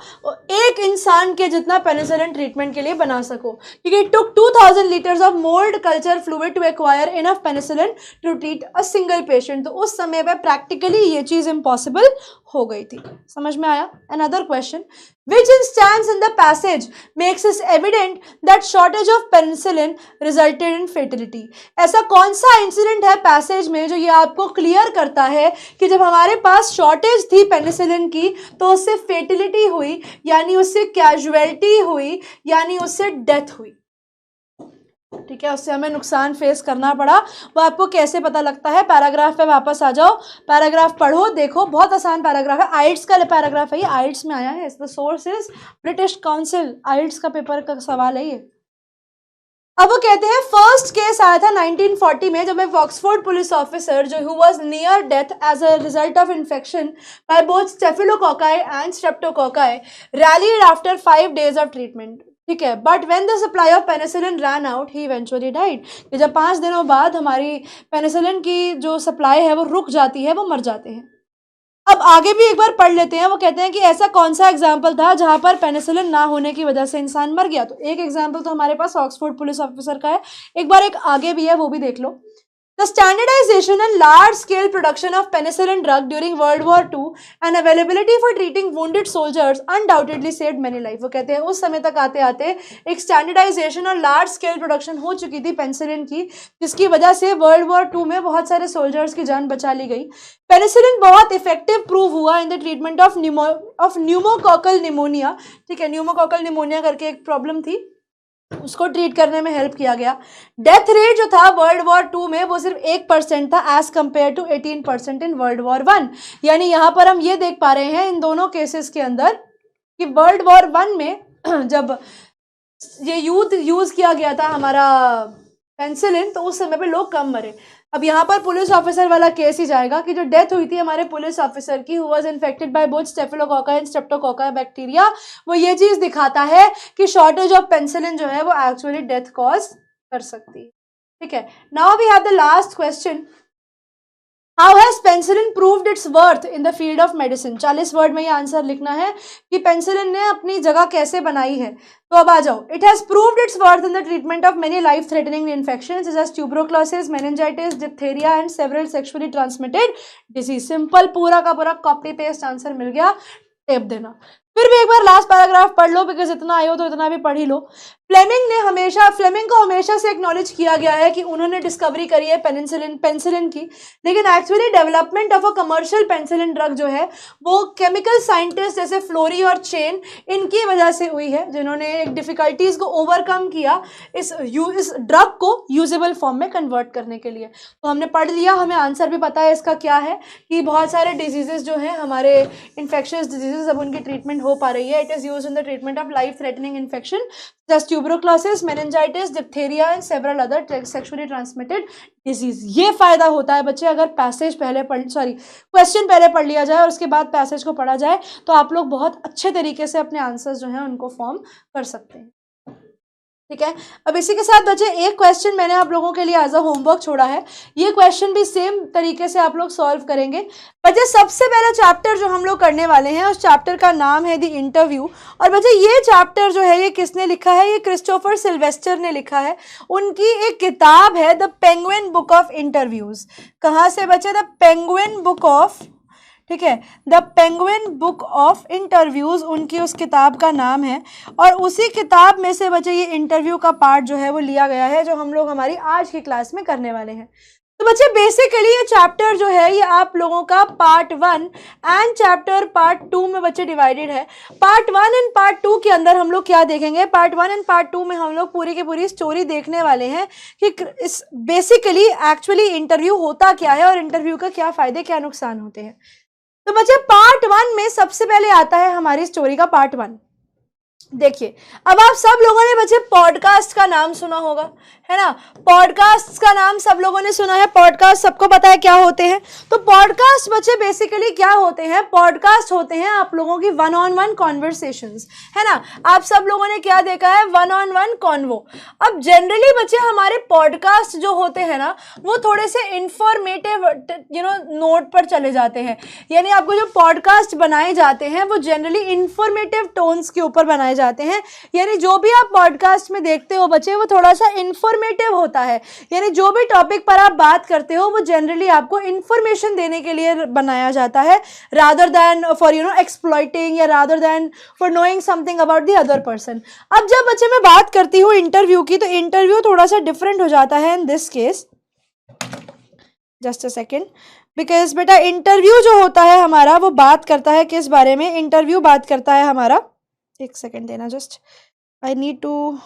एक इंसान के जितना पेनिसिलिन ट्रीटमेंट के लिए बना सको. क्योंकि it took 2000 litres of mold culture fluid to acquire enough penicillin to treat a single patient. तो उस समय पे प्रैक्टिकली ये चीज इम्पॉसिबल हो गई थी. समझ में आया. Another question, which instance in the passage makes it evident that shortage of penicillin resulted in fatality? ऐसा कौन सा इंसिडेंट है पैसेज में जो ये आपको क्लियर करता है कि जब हमारे पास शॉर्टेज थी पेनिसिलिन की तो उससे फेटिलिटी हुई, यानी उससे कैजुअलिटी हुई, यानी उससे डेथ हुई. ठीक है, उससे हमें नुकसान फेस करना पड़ा. वो आपको कैसे पता लगता है? पैराग्राफ पे वापस आ जाओ, पैराग्राफ पढ़ो, देखो बहुत आसान पैराग्राफ है. आइट्स का पैराग्राफ है, ये आइट्स में आया है. The source is British Council. IELTS का पेपर का सवाल है ये. अब वो कहते हैं फर्स्ट केस आया था 1940 में जब एक ऑक्सफोर्ड पुलिस ऑफिसर जो who was near death as a result of infection by both staphylococci and streptococci rallied after 5 days of treatment. ठीक है, but when the supply of penicillin ran out he eventually died. कि जब 5 दिनों बाद हमारी penicillin की जो supply है वो रुक जाती है, वो मर जाते हैं. अब आगे भी एक बार पढ़ लेते हैं. वो कहते हैं कि ऐसा कौन सा एग्जाम्पल था जहां पर पेनिसिलिन ना होने की वजह से इंसान मर गया. तो एक एग्जाम्पल तो हमारे पास ऑक्सफोर्ड पुलिस ऑफिसर का है. एक बार एक आगे भी है, वो भी देख लो. The standardization and large-scale production of penicillin drug during World War II and availability for treating wounded soldiers undoubtedly saved many lives. वो कहते हैं उस समय तक आते आते एक स्टैंडर्डाइजेशन और लार्ज स्केल प्रोडक्शन हो चुकी थी पेनिसिलिन की, जिसकी वजह से वर्ल्ड वॉर 2 में बहुत सारे सोल्जर्स की जान बचा ली गई. पेनिसिलिन बहुत इफेक्टिव प्रूव हुआ इन the treatment of pneumococcal pneumonia. ठीक है, न्यूमोकॉकल निमोनिया करके एक प्रॉब्लम थी, उसको ट्रीट करने में हेल्प किया गया. डेथ रेट जो था वर्ल्ड वॉर 2 में वो सिर्फ 1% था as compare to 18% in world war 1. यानी यहाँ पर हम ये देख पा रहे हैं इन दोनों केसेस के अंदर कि वर्ल्ड वॉर 1 में जब ये यूज किया गया था हमारा पेनिसिलिन तो उस समय पे लोग कम मरे. अब यहाँ पर पुलिस ऑफिसर वाला केस ही जाएगा कि जो डेथ हुई थी हमारे पुलिस ऑफिसर की who was infected by both staphylococci and streptococci bacteria, वो ये चीज दिखाता है कि शॉर्टेज ऑफ पेनिसिलिन जो है वो एक्चुअली डेथ कॉज कर सकती है. ठीक है, now we have the last question. How has penicillin proved its worth in the field of medicine. 40 word में ये आंसर लिखना है कि पेनिसिलिन ने अपनी जगह कैसे बनाई है. तो अब आ जाओ. It has proved its worth in the treatment of many life threatening infections such as tuberculosis, meningitis, diphtheria and several sexually transmitted disease. Simple, पूरा का पूरा कॉपी पेस्ट आंसर मिल गया. टेप देना. फिर भी एक बार लास्ट पैराग्राफ पढ़ लो बिकॉज इतना आयो तो इतना भी पढ़ ही लो. फ्लेमिंग को हमेशा से एक्नॉलेज किया गया है कि उन्होंने डिस्कवरी करी है पेनिसिलिन की, लेकिन actually development of a commercial penicillin drug जो है वो केमिकल साइंटिस्ट जैसे फ्लोरी और चेन इनकी वजह से हुई है, जिन्होंने एक डिफिकल्टीज को ओवरकम किया इस ड्रग को यूजेबल फॉर्म में कन्वर्ट करने के लिए। तो हमने पढ़ लिया, हमें आंसर भी पता है इसका क्या है कि बहुत सारे डिजीजेस जो हैं हमारे इन्फेक्शियस डिजीजेस, अब उनकी ट्रीटमेंट हो पा रही है। It is use in the treatment of life threatening infection just tuberculosis, meningitis, diphtheria and several other sexually transmitted disease. ये फायदा होता है बच्चे अगर क्वेश्चन पहले पढ़ लिया जाए और उसके बाद पैसेज को पढ़ा जाए, तो आप लोग बहुत अच्छे तरीके से अपने आंसर्स जो हैं उनको फॉर्म कर सकते हैं। ठीक है, अब इसी के साथ बच्चे एक क्वेश्चन मैंने आप लोगों के लिए एज अ होमवर्क छोड़ा है, ये क्वेश्चन भी सेम तरीके से आप लोग सॉल्व करेंगे। बच्चे सबसे पहला चैप्टर जो हम लोग करने वाले हैं उस चैप्टर का नाम है द इंटरव्यू। और बच्चे ये चैप्टर जो है ये किसने लिखा है? ये क्रिस्टोफर सिल्वेस्टर ने लिखा है। उनकी एक किताब है the penguin book of interviews. कहाँ से बच्चे? द पेंगुइन बुक ऑफ, ठीक है, the penguin book of interviews उनकी उस किताब का नाम है। और उसी किताब में से बच्चे ये इंटरव्यू का पार्ट जो है वो लिया गया है, जो हम लोग हमारी आज की क्लास में करने वाले हैं। तो बच्चे बेसिकली ये चैप्टर जो है ये आप लोगों का पार्ट 1 एंड चैप्टर पार्ट 2 में बच्चे डिवाइडेड है। पार्ट 1 एंड पार्ट 2 के अंदर हम लोग क्या देखेंगे? पार्ट 1 एंड पार्ट 2 में हम लोग पूरी की पूरी स्टोरी देखने वाले हैं कि इस बेसिकली एक्चुअली इंटरव्यू होता क्या है और इंटरव्यू का क्या फायदे क्या नुकसान होते हैं। तो बच्चे पार्ट 1 में सबसे पहले आता है हमारी स्टोरी का पार्ट 1। देखिए, अब आप सब लोगों ने बच्चे पॉडकास्ट का नाम सुना होगा, है ना? पॉडकास्ट का नाम सब लोगों ने सुना है। पॉडकास्ट सबको पता है क्या होते हैं? तो पॉडकास्ट बच्चे बेसिकली क्या होते हैं? पॉडकास्ट होते हैं आप लोगों की 1-on-1 कॉन्वर्सेशंस, है ना? आप सब लोगों ने क्या देखा है? 1-on-1 convo. अब जनरली बच्चे हमारे पॉडकास्ट जो होते हैं ना वो थोड़े से इंफॉर्मेटिव नोट पर चले जाते हैं, यानी आपको जो पॉडकास्ट बनाए जाते हैं वो जनरली इंफॉर्मेटिव टोन्स के ऊपर बनाए जाते हैं। यानी जो भी आप पॉडकास्ट में देखते हो बच्चे वो थोड़ा सा इंफॉर्मेटिव होता है, यानी जो भी टॉपिक पर आप बात करते हो वो जनरली आपको इंफॉर्मेशन देने के लिए बनाया जाता है, रादर देन फॉर एक्सप्लॉइटिंग या rather than for knowing something about the other person. अब जब बच्चे मैं बात करती हूँ इंटरव्यू की, तो इंटरव्यू थोड़ा सा डिफरेंट हो जाता है in this case. Just a second, because बेटा इंटरव्यू जो होता है हमारा वो बात करता है किस बारे में? इंटरव्यू बात करता है हमारा, एक सेकेंड देना, जस्ट आई नीड टू,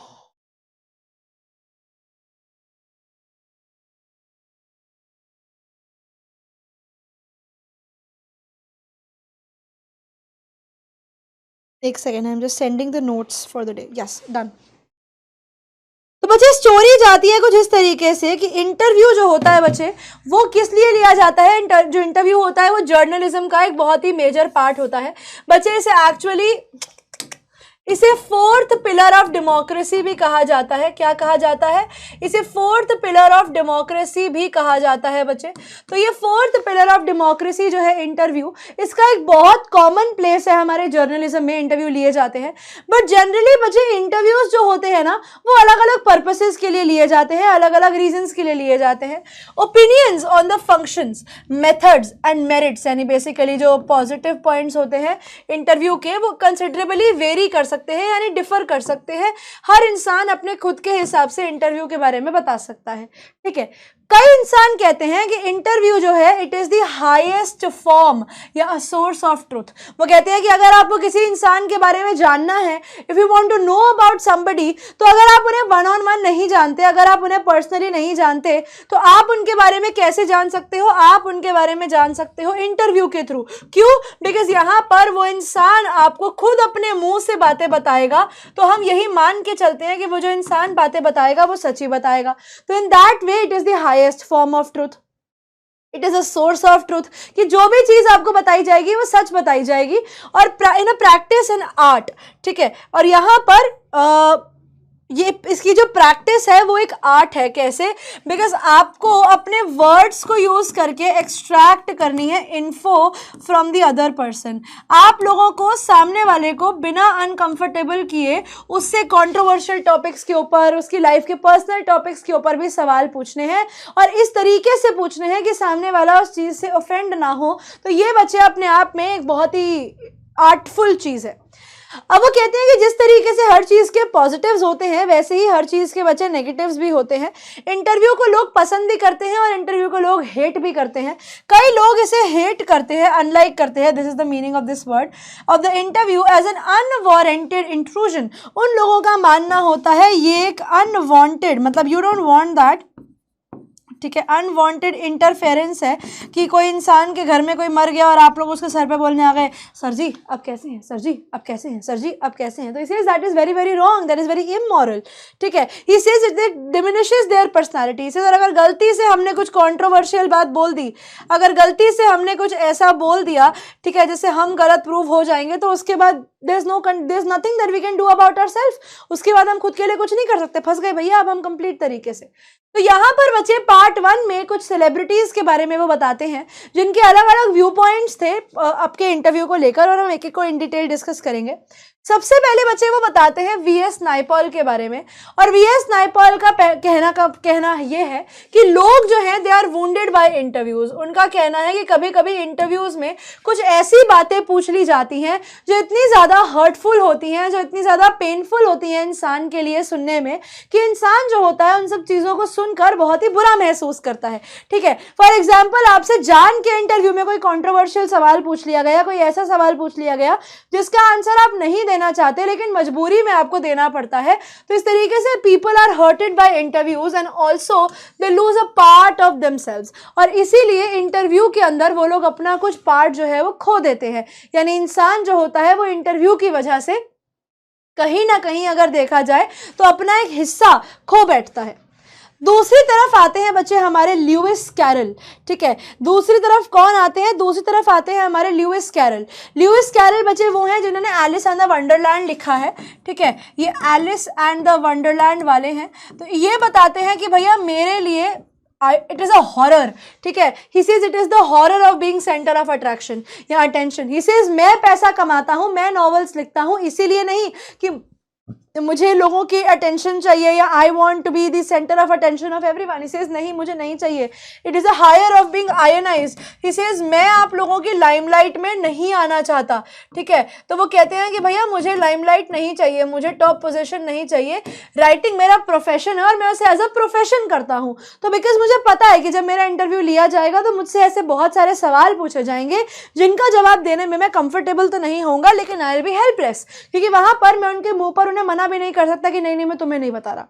एक second, I am just sending the notes for the day. Yes, done. तो बच्चे स्टोरी जाती है कुछ इस तरीके से कि इंटरव्यू जो होता है बच्चे वो किस लिए लिया जाता है? जो इंटरव्यू होता है वो जर्नलिज्म का एक बहुत ही मेजर पार्ट होता है बच्चे। इसे फोर्थ पिलर ऑफ डेमोक्रेसी भी कहा जाता है। क्या कहा जाता है? इसे फोर्थ पिलर ऑफ डेमोक्रेसी भी कहा जाता है बच्चे। तो ये फोर्थ पिलर ऑफ डेमोक्रेसी जो है इंटरव्यू, इसका एक बहुत कॉमन प्लेस है हमारे जर्नलिज्म में, इंटरव्यू लिए जाते हैं। बट जनरली बच्चे इंटरव्यूज जो होते हैं ना वो अलग अलग पर्पसेस के लिए लिए जाते हैं, अलग अलग रीजंस के लिए लिए जाते हैं। Opinions on the functions, methods and merits, यानी बेसिकली जो पॉजिटिव पॉइंट्स होते हैं इंटरव्यू के वो कंसिडरेबली वेरी कर सकते हैं, यानी डिफर कर सकते हैं। हर इंसान अपने खुद के हिसाब से इंटरव्यू के बारे में बता सकता है। ठीक है, कई इंसान कहते हैं कि इंटरव्यू जो है it is the highest form या सोर्स ऑफ ट्रूथ। वो कहते हैं कि अगर आपको किसी इंसान के बारे में जानना है, if you want to know about somebody, तो अगर आप उन्हें 1-on-1 नहीं जानते, अगर आप उन्हें पर्सनली नहीं जानते, तो आप उनके बारे में कैसे जान सकते हो? आप उनके बारे में जान सकते हो इंटरव्यू के थ्रू। क्यों? बिकॉज यहाँ पर वो इंसान आपको खुद अपने मुंह से बातें बताएगा, तो हम यही मान के चलते हैं कि वो जो इंसान बातें बताएगा वो सच ही बताएगा। तो in that way it is the highest form of truth, it is a source of truth, कि जो भी चीज आपको बताई जाएगी वो सच बताई जाएगी। और इन अ प्रैक्टिस इन आर्ट, ठीक है, और यहाँ पर ये इसकी जो प्रैक्टिस है वो एक आर्ट है। कैसे? बिकॉज आपको अपने वर्ड्स को यूज करके एक्सट्रैक्ट करनी है info from the other person. आप लोगों को सामने वाले को बिना अनकंफर्टेबल किए उससे कंट्रोवर्शियल टॉपिक्स के ऊपर, उसकी लाइफ के पर्सनल टॉपिक्स के ऊपर भी सवाल पूछने हैं, और इस तरीके से पूछने हैं कि सामने वाला उस चीज से ऑफेंड ना हो। तो ये बच्चे अपने आप में एक बहुत ही आर्टफुल चीज है। अब वो कहते हैं कि जिस तरीके से हर चीज के पॉजिटिव्स होते हैं वैसे ही हर चीज के बच्चे नेगेटिव्स भी होते हैं। इंटरव्यू को लोग पसंद भी करते हैं और इंटरव्यू को लोग हेट भी करते हैं। कई लोग इसे हेट करते हैं, अनलाइक करते हैं, this is the meaning of this word, of the interview as an unwarranted intrusion. उन लोगों का मानना होता है ये एक अनवांटेड, मतलब यू डोंट वांट दैट, ठीक है, अनवांटेड इंटरफेरेंस है कि कोई इंसान के घर में कोई मर गया और आप लोग उसके सर पे बोलने आ गए, सर जी आप कैसे हैं, सर जी आप कैसे हैं, सर जी आप कैसे हैं। तो इसे that is very very wrong, that is very immoral, ठीक है। He says it diminishes there personality. इसे अगर गलती से हमने कुछ कंट्रोवर्शियल बात बोल दी, अगर गलती से हमने कुछ ऐसा बोल दिया, ठीक है, जिससे हम गलत प्रूव हो जाएंगे, तो उसके बाद there's nothing that we can do about ourselves। उसके बाद हम खुद के लिए कुछ नहीं कर सकते, फंस गए भैया अब हम कंप्लीट तरीके से। तो यहाँ पर बच्चे पार्ट 1 में कुछ सेलिब्रिटीज के बारे में वो बताते हैं जिनके अलग अलग व्यू पॉइंट्स थे आपके इंटरव्यू को लेकर, और हम एक एक को इन डिटेल डिस्कस करेंगे। सबसे पहले बच्चे वो बताते हैं वीएस नायपॉल के बारे में, और वीएस नायपॉल का कहना ये है कि लोग जो हैं they are wounded by interviews. उनका कहना है कि कभी कभी इंटरव्यूज में कुछ ऐसी बातें पूछ ली जाती हैं जो इतनी ज़्यादा हर्टफुल होती हैं, जो इतनी ज़्यादा पेनफुल होती हैं इंसान के लिए सुनने में, कि इंसान जो होता है उन सब चीज़ों को सुनकर बहुत ही बुरा महसूस करता है, ठीक है। फॉर एग्जाम्पल, आपसे जान के इंटरव्यू में कोई कॉन्ट्रोवर्शियल सवाल पूछ लिया गया, कोई ऐसा सवाल पूछ लिया गया जिसका आंसर आप नहीं देना चाहते लेकिन मजबूरी में आपको देना पड़ता है। तो इस तरीके से people are hurted by interviews and also they lose a part of themselves, और इसीलिए इंटरव्यू के अंदर वो लोग अपना कुछ पार्ट जो है वो खो देते हैं। यानी इंसान जो होता है वो इंटरव्यू की वजह से कहीं ना कहीं अगर देखा जाए तो अपना एक हिस्सा खो बैठता है। दूसरी तरफ आते हैं बच्चे हमारे ल्यूइस कैरल, ठीक है। दूसरी तरफ कौन आते हैं? दूसरी तरफ आते हैं हमारे ल्यूइस कैरल। ल्यूइस कैरल बच्चे वो हैं जिन्होंने एलिस एंड द वंडरलैंड लिखा है, ठीक है। ये एलिस एंड द वंडरलैंड वाले हैं। तो ये बताते हैं कि भैया मेरे लिए इट इज अ हॉरर, ठीक है। He says it is the horror of being centre of attraction या अटेंशन। ही सेज मैं पैसा कमाता हूं, मैं नॉवेल्स लिखता हूं इसीलिए नहीं कि मुझे लोगों की अटेंशन चाहिए या I want to be the centre of attention of everyone. He says नहीं, मुझे नहीं चाहिए। It is a hire of being ionized. He says मैं आप लोगों की लाइमलाइट में नहीं आना चाहता, ठीक है। तो वो कहते हैं कि भैया मुझे लाइमलाइट नहीं चाहिए, मुझे टॉप पोजीशन नहीं चाहिए। राइटिंग मेरा प्रोफेशन है और मैं उसे एज अ प्रोफेशन करता हूँ। तो बिकॉज मुझे पता है कि जब मेरा इंटरव्यू लिया जाएगा तो मुझसे ऐसे बहुत सारे सवाल पूछे जाएंगे जिनका जवाब देने में मैं कंफर्टेबल तो नहीं होऊंगा, लेकिन आई विल बी हेल्पलेस, क्योंकि वहां पर मैं उनके मुंह पर उन्हें मना भी नहीं कर सकता कि नहीं मैं तुम्हें नहीं बता रहा।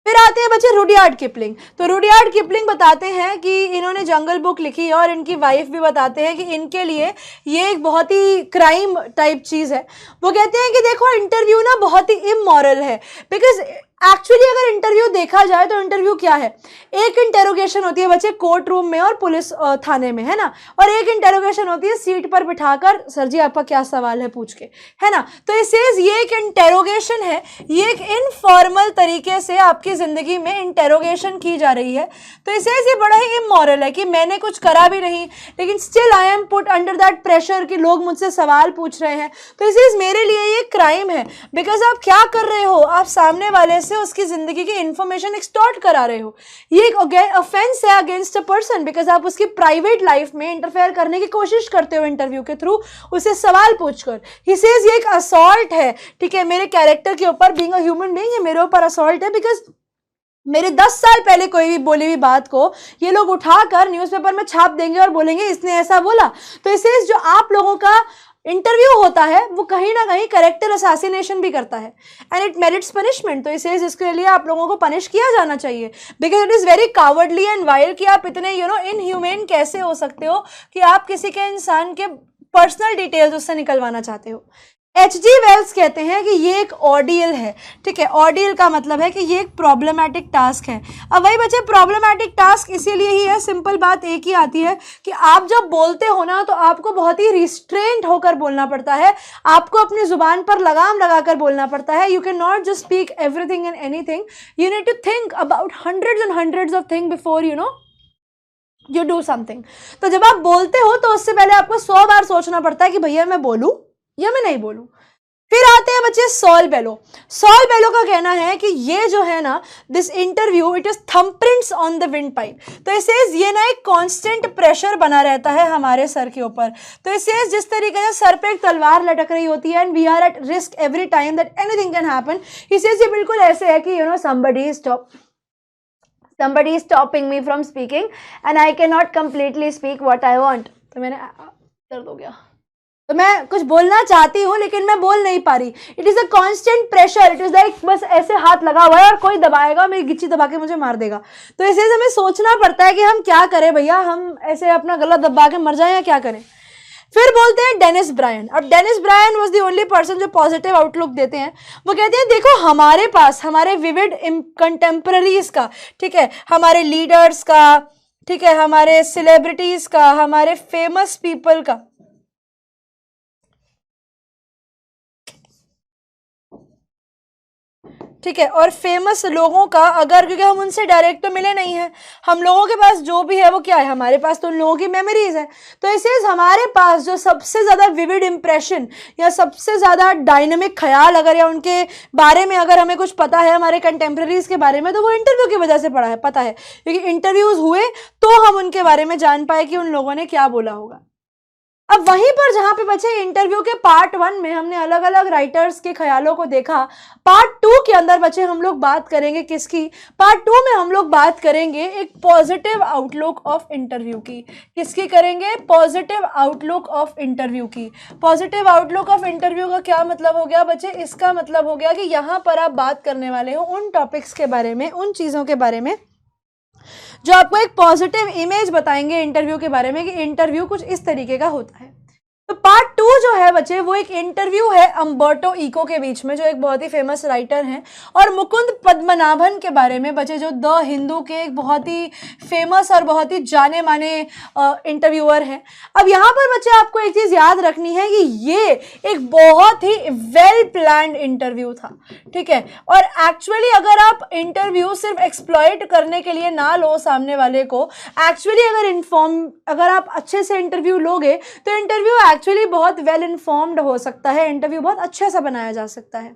फिर आते हैं बच्चे रुडयार्ड किपलिंग। तो रुडयार्ड किपलिंग बताते हैं कि इन्होंने जंगल बुक लिखी और इनकी वाइफ भी बताते हैं कि इनके लिए ये एक बहुत ही क्राइम टाइप चीज है। वो कहते हैं कि देखो इंटरव्यू ना बहुत ही इमोरल है, बिकॉज एक्चुअली अगर इंटरव्यू देखा जाए तो इंटरव्यू क्या है? एक इंटेरोगेशन होती है बच्चे कोर्ट रूम में और पुलिस थाने में, है ना, और एक इंटेरोगेशन होती है सीट पर बिठाकर, सर जी आपका क्या सवाल है पूछ के, है ना। तो इसे ये एक इंटेरोगेशन है, ये एक इनफॉर्मल तरीके से आपकी जिंदगी में इंटेरोगेशन की जा रही है। तो इसे ये बड़ा ही इमोरल है कि मैंने कुछ करा भी नहीं लेकिन still I am put under that pressure कि लोग मुझसे सवाल पूछ रहे हैं। तो इसे मेरे लिए ये क्राइम है, बिकॉज आप क्या कर रहे हो, आप सामने वाले से उसकी जिंदगी की इंफॉर्मेशन एक्सटॉर्ट करा रहे हो। ये एक ऑफेंस है अगेंस्ट अ पर्सन, बिकॉज आप उसकी प्राइवेट लाइफ में इंटरफेयर करने की कोशिश करते हो इंटरव्यू के थ्रू, उसे सवाल पूछकर। ही सेज ये एक असॉल्ट है, ठीक है, मेरे कैरेक्टर के ऊपर, बीइंग अ ह्यूमन बीइंग, ये मेरे ऊपर असॉल्ट है, बिकॉज मेरे 10 साल पहले कोई भी बोली हुई बात को ये लोग उठाकर न्यूज़पेपर में छाप देंगे और बोलेंगे इसने ऐसा बोला। तो इसे जो आप लोगों का इंटरव्यू होता है वो कहीं ना कहीं कैरेक्टर असैसिनेशन भी करता है एंड इट मेरिट्स पनिशमेंट। तो इसे इसके लिए आप लोगों को पनिश किया जाना चाहिए, because it is very cowardly and wild कि आप इतने इनह्यूमेन कैसे हो सकते हो कि आप किसी के इंसान के पर्सनल डिटेल्स उससे निकलवाना चाहते हो। H.G. वेल्स कहते हैं कि ये एक ऑर्डियल है, ठीक है। ऑर्डियल का मतलब है कि ये एक प्रॉब्लमैटिक टास्क है। अब वही बच्चे प्रॉब्लमैटिक टास्क इसीलिए ही है, सिंपल बात एक ही आती है कि आप जब बोलते हो ना तो आपको बहुत ही रिस्ट्रेंट होकर बोलना पड़ता है, आपको अपनी जुबान पर लगाम लगाकर बोलना पड़ता है। You can not just speak everything and anything, you need to think about hundreds and hundreds of thing before you do something. तो जब आप बोलते हो तो उससे पहले आपको 100 बार सोचना पड़ता है कि भैया मैं बोलूं या मैं नहीं बोलूं। फिर आते हैं बच्चे सॉल बेलो। सॉल बेलो का कहना है कि ये जो है ना, this interview it is thumbprints on the windpipe. तो इसे ये ना एक कांस्टेंट प्रेशर बना रहता है हमारे सर के ऊपर। तो इसे जिस तरीके से सर पे एक तलवार लटक रही होती है and we are at risk every time that anything can happen, इसे ये बिल्कुल ऐसे है कि somebody is stopping me from speaking and I cannot completely speak what I want। तो मैंने दर्द हो गया, तो मैं कुछ बोलना चाहती हूँ लेकिन मैं बोल नहीं पा रही। It is a constant pressure, it is like बस ऐसे हाथ लगा हुआ है और कोई दबाएगा, मेरी गिच्ची दबा के मुझे मार देगा। तो इसे हमें सोचना पड़ता है कि हम क्या करें भैया, हम ऐसे अपना गला दबा के मर जाएं या क्या करें। फिर बोलते हैं डेनिस ब्रायन। अब Dennis Brian was the only person जो पॉजिटिव आउटलुक देते हैं। वो कहते हैं देखो हमारे पास हमारे विविड कंटेम्पररीज का, ठीक है, हमारे लीडर्स का, ठीक है, हमारे सेलिब्रिटीज का, हमारे फेमस पीपल का, ठीक है, और फेमस लोगों का, अगर क्योंकि हम उनसे डायरेक्ट तो मिले नहीं हैं, हम लोगों के पास जो भी है वो क्या है, हमारे पास तो उन लोगों की मेमोरीज है। तो इसे हमारे पास जो सबसे ज़्यादा विविड इंप्रेशन या सबसे ज़्यादा डायनेमिक ख्याल अगर या उनके बारे में अगर हमें कुछ पता है हमारे कंटेम्प्रेरीज के बारे में, तो वो इंटरव्यू की वजह से पता है, क्योंकि इंटरव्यूज हुए तो हम उनके बारे में जान पाए कि उन लोगों ने क्या बोला होगा। अब वहीं पर जहां पे बच्चे इंटरव्यू के पार्ट 1 में हमने अलग अलग राइटर्स के ख्यालों को देखा, पार्ट 2 के अंदर बच्चे हम लोग बात करेंगे किसकी, पार्ट 2 में हम लोग बात करेंगे एक पॉजिटिव आउटलुक ऑफ इंटरव्यू की। किसकी करेंगे? पॉजिटिव आउटलुक ऑफ इंटरव्यू की। पॉजिटिव आउटलुक ऑफ इंटरव्यू का क्या मतलब हो गया बच्चे? इसका मतलब हो गया कि यहां पर आप बात करने वाले हो उन टॉपिक्स के बारे में, उन चीजों के बारे में जो आपको एक पॉजिटिव इमेज बताएंगे इंटरव्यू के बारे में कि इंटरव्यू कुछ इस तरीके का होता है। तो पार्ट 2 जो है बच्चे वो एक इंटरव्यू है अम्बर्टो इको के बीच में, जो एक बहुत ही फेमस राइटर हैं, और मुकुंद पद्मनाभन के बारे में बच्चे, जो द हिंदू के एक बहुत ही फेमस और बहुत ही जाने माने इंटरव्यूअर हैं। अब यहाँ पर बच्चे आपको एक चीज़ याद रखनी है कि ये एक बहुत ही वेल प्लान्ड इंटरव्यू था, ठीक है। और एक्चुअली अगर आप इंटरव्यू सिर्फ एक्सप्लॉइट करने के लिए ना लो सामने वाले को, एक्चुअली अगर आप अच्छे से इंटरव्यू लोगे तो इंटरव्यू एक्चुअली बहुत वेल इन्फॉर्म्ड हो सकता है, इंटरव्यू बहुत अच्छे से बनाया जा सकता है।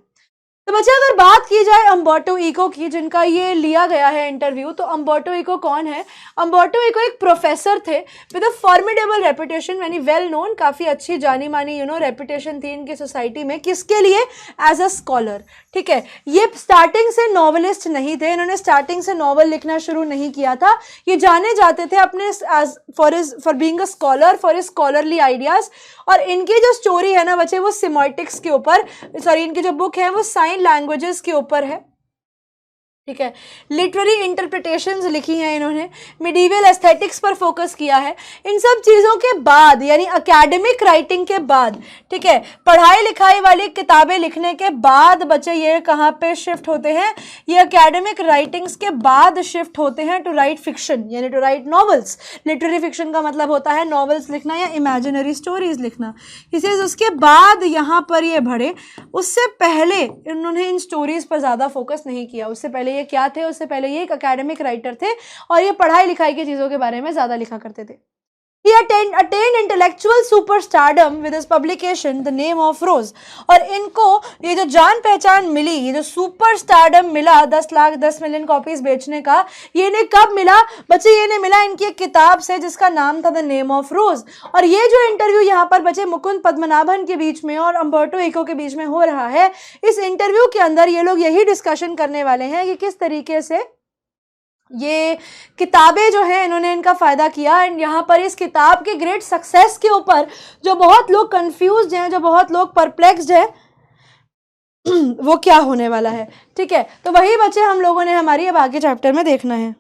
तो बच्चे अगर बात की जाए अम्बर्टो इको की, जिनका ये लिया गया है इंटरव्यू, तो अम्बर्टो इको कौन है? अम्बर्टो इको एक प्रोफेसर थे विद अ फॉर्मिडेबल रेपुटेशन, यानी वेल नोन, काफ़ी अच्छी जानी मानी रेपुटेशन थी इनकी सोसाइटी में। किसके लिए? एज अ स्कॉलर, ठीक है। ये स्टार्टिंग से नॉवलिस्ट नहीं थे, इन्होंने स्टार्टिंग से नॉवल लिखना शुरू नहीं किया था। ये जाने जाते थे अपने for being a scholar, for his scholarly ideas. और इनकी जो स्टोरी है ना बच्चे, वो सिमोटिक्स के ऊपर, सॉरी, इनकी जो बुक है वो साइन लैंग्वेजेस के ऊपर है, ठीक है। लिटरेरी इंटरप्रिटेशंस लिखी हैं इन्होंने, मिडीवल एस्थेटिक्स पर फोकस किया है। इन सब चीज़ों के बाद, यानी एकेडमिक राइटिंग के बाद, ठीक है, पढ़ाई लिखाई वाली किताबें लिखने के बाद बच्चे ये कहाँ पे शिफ्ट होते हैं? ये एकेडमिक राइटिंग्स के बाद शिफ्ट होते हैं टू राइट फिक्शन, यानी to write novels. Literary fiction का मतलब होता है नॉवेल्स लिखना या इमेजिनरी स्टोरीज लिखना। इसे उसके बाद यहाँ पर ये बढ़े, उससे पहले इन्होंने इन स्टोरीज पर ज़्यादा फोकस नहीं किया। उससे पहले ये क्या थे? उससे पहले ये एक एकेडमिक राइटर थे और ये पढ़ाई लिखाई की चीजों के बारे में ज्यादा लिखा करते थे। He attained intellectual superstardom with his publication The Name of Rose। और इनको ये जो जान पहचान मिली, ये जो सुपर स्टारडम मिला 10 मिलियन कॉपीज बेचने का, ये इन्हें कब मिला बच्चे? ये इन्हें मिला इनकी एक किताब से जिसका नाम था द नेम ऑफ रोज। और ये जो इंटरव्यू यहाँ पर बच्चे मुकुंद पद्मनाभन के बीच में और अम्बर्टो इको के बीच में हो रहा है, इस इंटरव्यू के अंदर ये लोग यही डिस्कशन करने वाले हैं कि किस तरीके से ये किताबें जो है इन्होंने इनका फ़ायदा किया। एंड यहाँ पर इस किताब के ग्रेट सक्सेस के ऊपर जो बहुत लोग कंफ्यूज्ड हैं, जो बहुत लोग परप्लेक्स्ड है, वो क्या होने वाला है, ठीक है। तो वही बच्चे हम लोगों ने हमारी अब आगे चैप्टर में देखना है।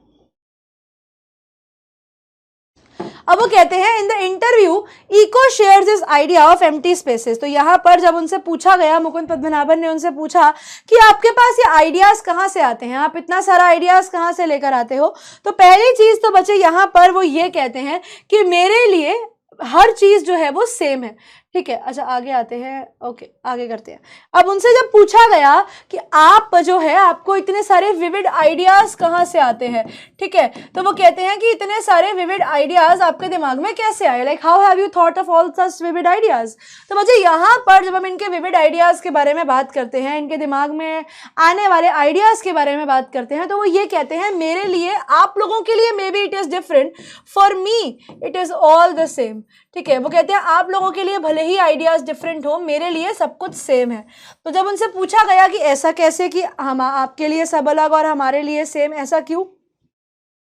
अब वो कहते हैं in the interview Eco shares this idea of empty spaces. तो यहाँ पर जब उनसे पूछा गया, मुकुंद पद्मनाभन ने उनसे पूछा कि आपके पास ये आइडियाज कहाँ से आते हैं, आप इतना सारा आइडियाज कहाँ से लेकर आते हो? तो पहली चीज तो बच्चे यहाँ पर वो ये कहते हैं कि मेरे लिए हर चीज जो है वो सेम है, ठीक है, अच्छा आगे आते हैं, ओके आगे करते हैं। अब उनसे जब पूछा गया कि आप जो है आपको इतने सारे विविड आइडियाज कहाँ से आते हैं, ठीक है, तो वो कहते हैं कि इतने सारे विविड आइडियाज आपके दिमाग में कैसे आए, like how have you thought of all such vivid ideas. तो मुझे यहाँ पर जब हम इनके विविड आइडियाज के बारे में बात करते हैं, इनके दिमाग में आने वाले आइडियाज के बारे में बात करते हैं, तो वो ये कहते हैं मेरे लिए, आप लोगों के लिए may be it is different, for me it is all the same. ठीक है, वो कहते हैं आप लोगों के लिए भले ही आइडियाज डिफरेंट हो, मेरे लिए सब कुछ सेम है। तो जब उनसे पूछा गया कि ऐसा कैसे, कि हम आपके लिए सब अलग और हमारे लिए सेम, ऐसा क्यों,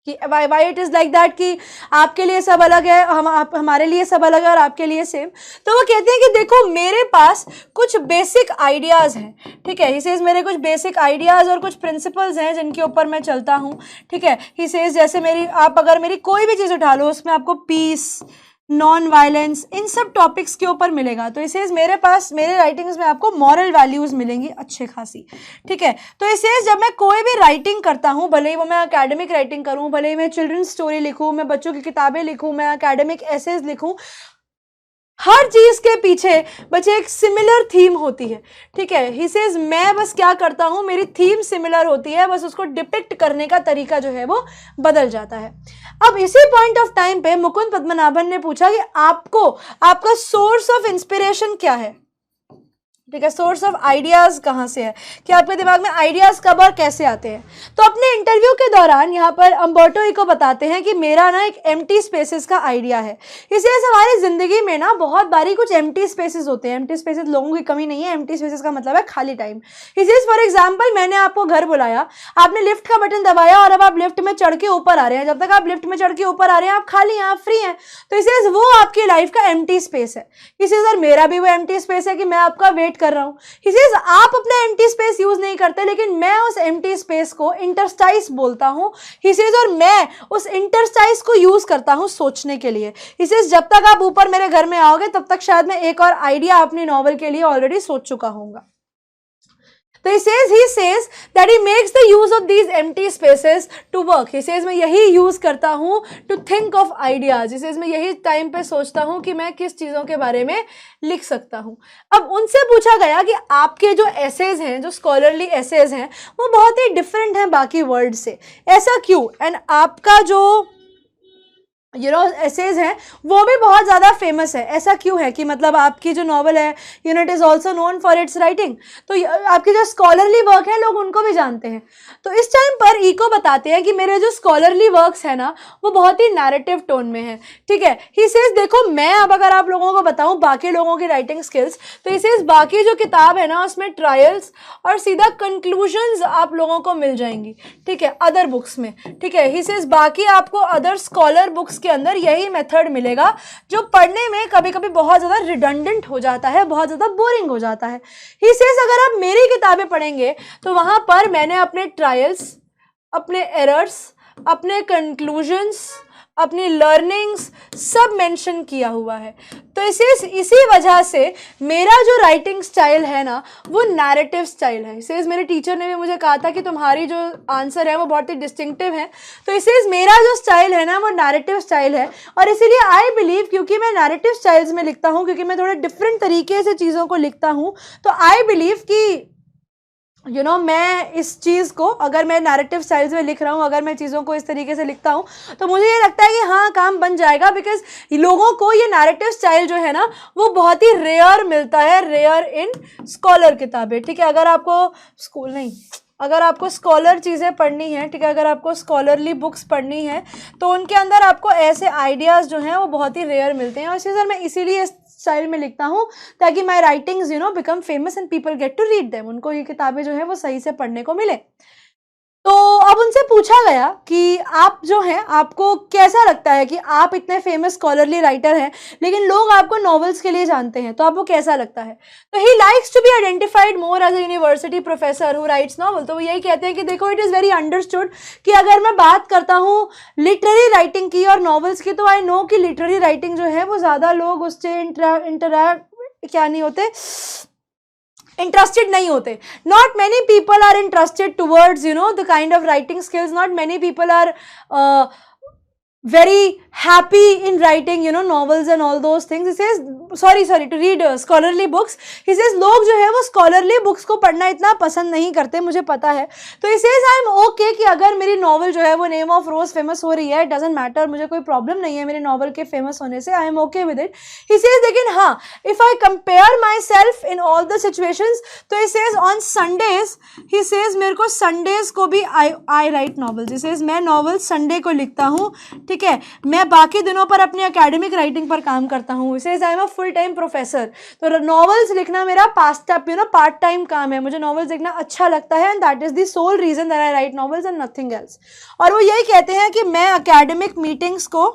कि why it is like that, कि आपके लिए सब अलग है, हमारे लिए सब अलग है और आपके लिए सेम। तो वो कहते हैं कि देखो मेरे पास कुछ बेसिक आइडियाज हैं, ठीक है, ही सेज मेरे कुछ बेसिक आइडियाज और कुछ प्रिंसिपल्स हैं जिनके ऊपर मैं चलता हूँ। ठीक है, ही सेज जैसे मेरी, आप अगर मेरी कोई भी चीज़ उठा लो उसमें आपको पीस, नॉन वायलेंस, इन सब टॉपिक्स के ऊपर मिलेगा। तो इसे मेरे पास, मेरे राइटिंग्स में आपको मॉरल वैल्यूज मिलेंगी अच्छे खासी। ठीक है, तो इसे जब मैं कोई भी राइटिंग करता हूँ, भले ही वो मैं एकेडमिक राइटिंग करूँ, भले ही मैं चिल्ड्रन स्टोरी लिखूँ, मैं बच्चों की किताबें लिखूँ, मैं एकेडमिक एसेज लिखूँ, हर चीज के पीछे बच्चे एक सिमिलर थीम होती है। ठीक है, ही सेज मैं बस क्या करता हूं, मेरी थीम सिमिलर होती है, बस उसको डिपिक्ट करने का तरीका जो है वो बदल जाता है। अब इसी पॉइंट ऑफ टाइम पे मुकुंद पद्मनाभन ने पूछा कि आपको, आपका सोर्स ऑफ इंस्पिरेशन क्या है। ठीक है, सोर्स ऑफ आइडियाज कहाँ से है, कि आपके दिमाग में आइडियाज कब और कैसे आते हैं। तो अपने इंटरव्यू के दौरान यहाँ पर अम्बर्टो इको बताते हैं कि मेरा ना एक एम्प्टी स्पेसेस का आइडिया है। इसलिए हमारी जिंदगी में ना बहुत बारी कुछ एम्प्टी स्पेसेस होते हैं। एम्प्टी स्पेसेस लोगों की कमी नहीं है, एम्प्टी स्पेसेस का मतलब है खाली टाइम। इसीलिए फॉर एग्जाम्पल मैंने आपको घर बुलाया, आपने लिफ्ट का बटन दबाया और अब आप लिफ्ट में चढ़ के ऊपर आ रहे हैं। जब तक आप लिफ्ट में चढ़ के ऊपर आ रहे हैं आप खाली हैं, आप फ्री हैं। तो इसलिए वो आपकी लाइफ का एम्प्टी स्पेस है। इसलिए सर मेरा भी वो एम्प्टी स्पेस है कि मैं आपका वेट कर रहा हूं। He says, आप अपना एम्प्टी स्पेस यूज नहीं करते, लेकिन मैं उस एम्प्टी स्पेस को इंटरस्टाइस बोलता हूं। He says, और मैं उस इंटरस्टाइस को यूज करता हूं सोचने के लिए। He says, जब तक आप ऊपर मेरे घर में आओगे तब तक शायद मैं एक और आइडिया अपनी नॉवल के लिए ऑलरेडी सोच चुका होऊंगा। तो he says that he makes the use of these empty spaces to work. He says मैं यही यूज करता हूँ to think of ideas. He says मैं यही टाइम पे सोचता हूँ कि मैं किस चीजों के बारे में लिख सकता हूँ। अब उनसे पूछा गया कि आपके जो एसेज हैं, जो स्कॉलरली एसेज हैं, वो बहुत ही डिफरेंट हैं बाकी वर्ल्ड से, ऐसा क्यों, एंड आपका जो एसेज हैं वो भी बहुत ज़्यादा फेमस है, ऐसा क्यों है, कि मतलब आपकी जो नॉवल है it is also known for its writing, तो आपकी जो स्कॉलरली वर्क है लोग उनको भी जानते हैं। तो इस टाइम पर इको बताते हैं कि मेरे जो स्कॉलरली वर्क्स है ना वो बहुत ही नैरेटिव टोन में है। ठीक है, ही सेज देखो मैं अब अगर आप लोगों को बताऊं बाकी लोगों की राइटिंग स्किल्स, तो ही सेज बाकी जो किताब है ना उसमें ट्रायल्स और सीधा कंक्लूजन्स आप लोगों को मिल जाएंगी। ठीक है, अदर बुक्स में। ठीक है, ही सेज बाकी आपको अदर स्कॉलर बुक्स के अंदर यही मेथड मिलेगा जो पढ़ने में कभी कभी बहुत ज्यादा रिडंडेंट हो जाता है, बहुत ज्यादा बोरिंग हो जाता है। ही सेज अगर आप मेरी किताबें पढ़ेंगे तो वहां पर मैंने अपने ट्रायल्स, अपने एरर्स, अपने कंक्लूजन्स, अपनी लर्निंग्स सब मेंशन किया हुआ है। तो इसी वजह से मेरा जो राइटिंग स्टाइल है ना वो नैरेटिव स्टाइल है। इसे मेरे टीचर ने भी मुझे कहा था कि तुम्हारी जो आंसर है वो बहुत ही डिस्टिंक्टिव है। तो इसे मेरा जो स्टाइल है ना वो नैरेटिव स्टाइल है, और इसीलिए आई बिलीव, क्योंकि मैं नैरेटिव स्टाइल्स में लिखता हूँ, क्योंकि मैं थोड़े डिफरेंट तरीके से चीज़ों को लिखता हूँ, तो आई बिलीव कि मैं इस चीज़ को, अगर मैं नैरेटिव स्टाइल्स में लिख रहा हूँ, अगर मैं चीज़ों को इस तरीके से लिखता हूँ, तो मुझे ये लगता है कि हाँ काम बन जाएगा, बिकॉज लोगों को ये नैरेटिव स्टाइल जो है ना वो बहुत ही रेयर मिलता है, रेयर इन स्कॉलर किताबें। ठीक है, अगर आपको स्कॉलर चीज़ें पढ़नी है, ठीक है, अगर आपको स्कॉलरली बुक्स पढ़नी है तो उनके अंदर आपको ऐसे आइडियाज़ जो हैं वो बहुत ही रेयर मिलते हैं। और इसी मैं इसीलिए स्टाइल में लिखता हूँ ताकि my writings become famous and people get to read them, उनको ये किताबें जो है वो सही से पढ़ने को मिले। तो अब उनसे पूछा गया कि आप जो हैं, आपको कैसा लगता है कि आप इतने फेमस स्कॉलरली राइटर हैं लेकिन लोग आपको नॉवेल्स के लिए जानते हैं, तो आपको कैसा लगता है। तो he likes to be identified more as a university professor who writes novel. तो वो यही कहते हैं कि देखो इट इज़ वेरी अंडरस्टूड कि अगर मैं बात करता हूँ लिटरेरी राइटिंग की और नॉवेल्स की, तो आई नो कि लिटरेरी राइटिंग जो है वो ज़्यादा लोग उससे इंटरेस्टेड नहीं होते। Not many people are interested towards the kind of writing skills, not many people are very happy in writing, you know, novels and all those things. He says, sorry, to read scholarly books. He says, लोग जो है वो scholarly books को पढ़ना इतना पसंद नहीं करते, मुझे पता है. तो he says, I am okay कि अगर मेरी novel जो है वो Name of Rose famous हो रही है, it doesn't matter, मुझे कोई problem नहीं है मेरी novel के famous होने से, I am okay with it. He says, लेकिन हाँ, if I compare myself in all the situations, तो he says, on Sundays, he says, मेरे को Sundays को भी I write novels. He says, मैं novels Sunday को लिखता हूँ, ठीक है, मैं बाकी दिनों पर अपनी एकेडमिक राइटिंग पर काम करता हूँ. Says I am a full time professor. तो नॉवेल्स लिखना मेरा पार्ट टाइम काम है, मुझे नॉवेल्स लिखना अच्छा लगता है and that is the sole reason that I write novels and nothing else. और वो यही कहते हैं कि मैं एकेडमिक मीटिंग्स को,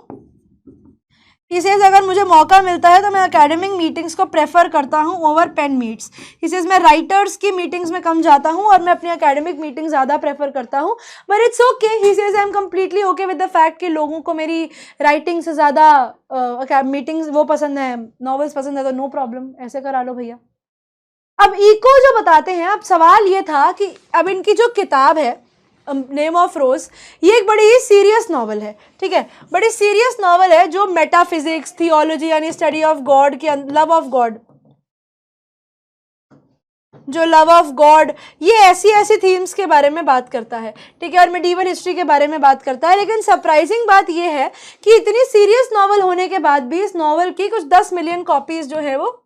He says, अगर मुझे मौका मिलता है तो मैं एकेडमिक मीटिंग्स को प्रेफर करता हूँ over pen meets. He says, मैं राइटर्स की मीटिंग्स में कम जाता हूँ और मैं अपनी एकेडमिक मीटिंग ज़्यादा प्रेफर करता हूँ. But it's okay. He says, I am completely okay with the fact कि लोगों को मेरी राइटिंग से ज़्यादा मीटिंग्स वो पसंद है, नॉवेल्स पसंद है, तो नो प्रॉब्लम, ऐसे करा लो भैया. अब इको जो बताते हैं, अब सवाल ये था कि अब इनकी जो किताब है नेम ऑफ रोज, ये एक बड़ी ही सीरियस नॉवल है, ठीक है, बड़ी सीरियस नॉवल है जो मेटाफिजिक्स, थियोलॉजी यानी स्टडी ऑफ गॉड की, लव ऑफ गॉड, जो लव ऑफ गॉड, ये ऐसी थीम्स के बारे में बात करता है, ठीक है, और मेडिवल हिस्ट्री के बारे में बात करता है. लेकिन सरप्राइजिंग बात ये है कि इतनी सीरियस नॉवल होने के बाद भी इस नॉवल की कुछ 10 मिलियन कॉपीज जो है वो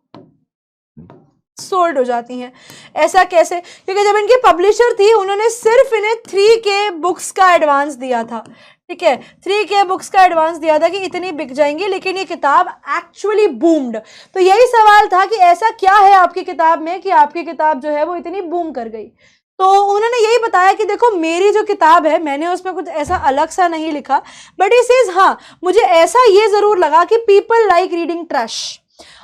सोल्ड हो जाती हैं. ऐसा कैसे? क्योंकि जब इनकी पब्लिशर थी उन्होंने सिर्फ इन्हें 3K बुक्स का एडवांस दिया था, ठीक है, 3K बुक्स का एडवांस दिया था कि इतनी बिक जाएंगी, लेकिन ये किताब एक्चुअली बूम्ड. तो यही सवाल था कि ऐसा क्या है आपकी किताब में कि आपकी किताब जो है वो इतनी बूम कर गई. तो उन्होंने यही बताया कि देखो मेरी जो किताब है मैंने उसमें कुछ ऐसा अलग सा नहीं लिखा, बट ही सेज हाँ मुझे ऐसा ये जरूर लगा कि पीपल लाइक रीडिंग ट्रैश.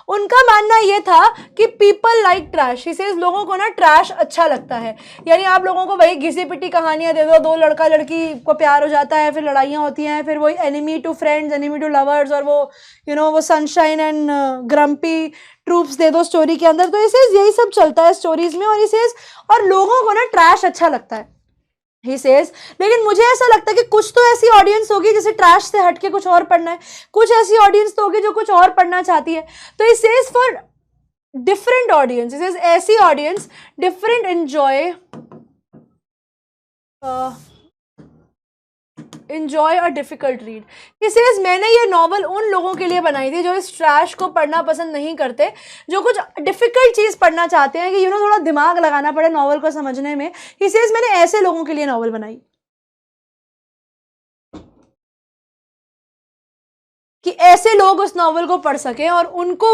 उनका मानना ये था कि people like trash. He says लोगों को ना ट्रैश अच्छा लगता है, यानी आप लोगों को वही घिसी पिटी कहानियां दे दो, 2 लड़का लड़की को प्यार हो जाता है, फिर लड़ाइयाँ होती हैं, फिर वही enemy to friends, enemy to lovers, और वो वो सनशाइन एंड ग्रम्पी ट्रूप्स दे दो स्टोरी के अंदर. तो इसे यही सब चलता है स्टोरीज में, और इसे और लोगों को ना ट्रैश अच्छा लगता है. He says, लेकिन मुझे ऐसा लगता है कि कुछ तो ऐसी ऑडियंस होगी जिसे ट्रैश से हटके कुछ और पढ़ना है, कुछ ऐसी ऑडियंस तो होगी जो कुछ और पढ़ना चाहती है. तो he says for different audience, he says ऐसी audience different enjoy a difficult read. He says मैंने ये नॉवल उन लोगों के लिए बनाई थी जो इस ट्रैश को पढ़ना पसंद नहीं करते, जो कुछ डिफिकल्ट चीज पढ़ना चाहते हैं कि थोड़ा दिमाग लगाना पड़े नॉवल को समझने में. He says मैंने ऐसे लोगों के लिए नॉवल बनाई कि ऐसे लोग उस नॉवल को पढ़ सकें और उनको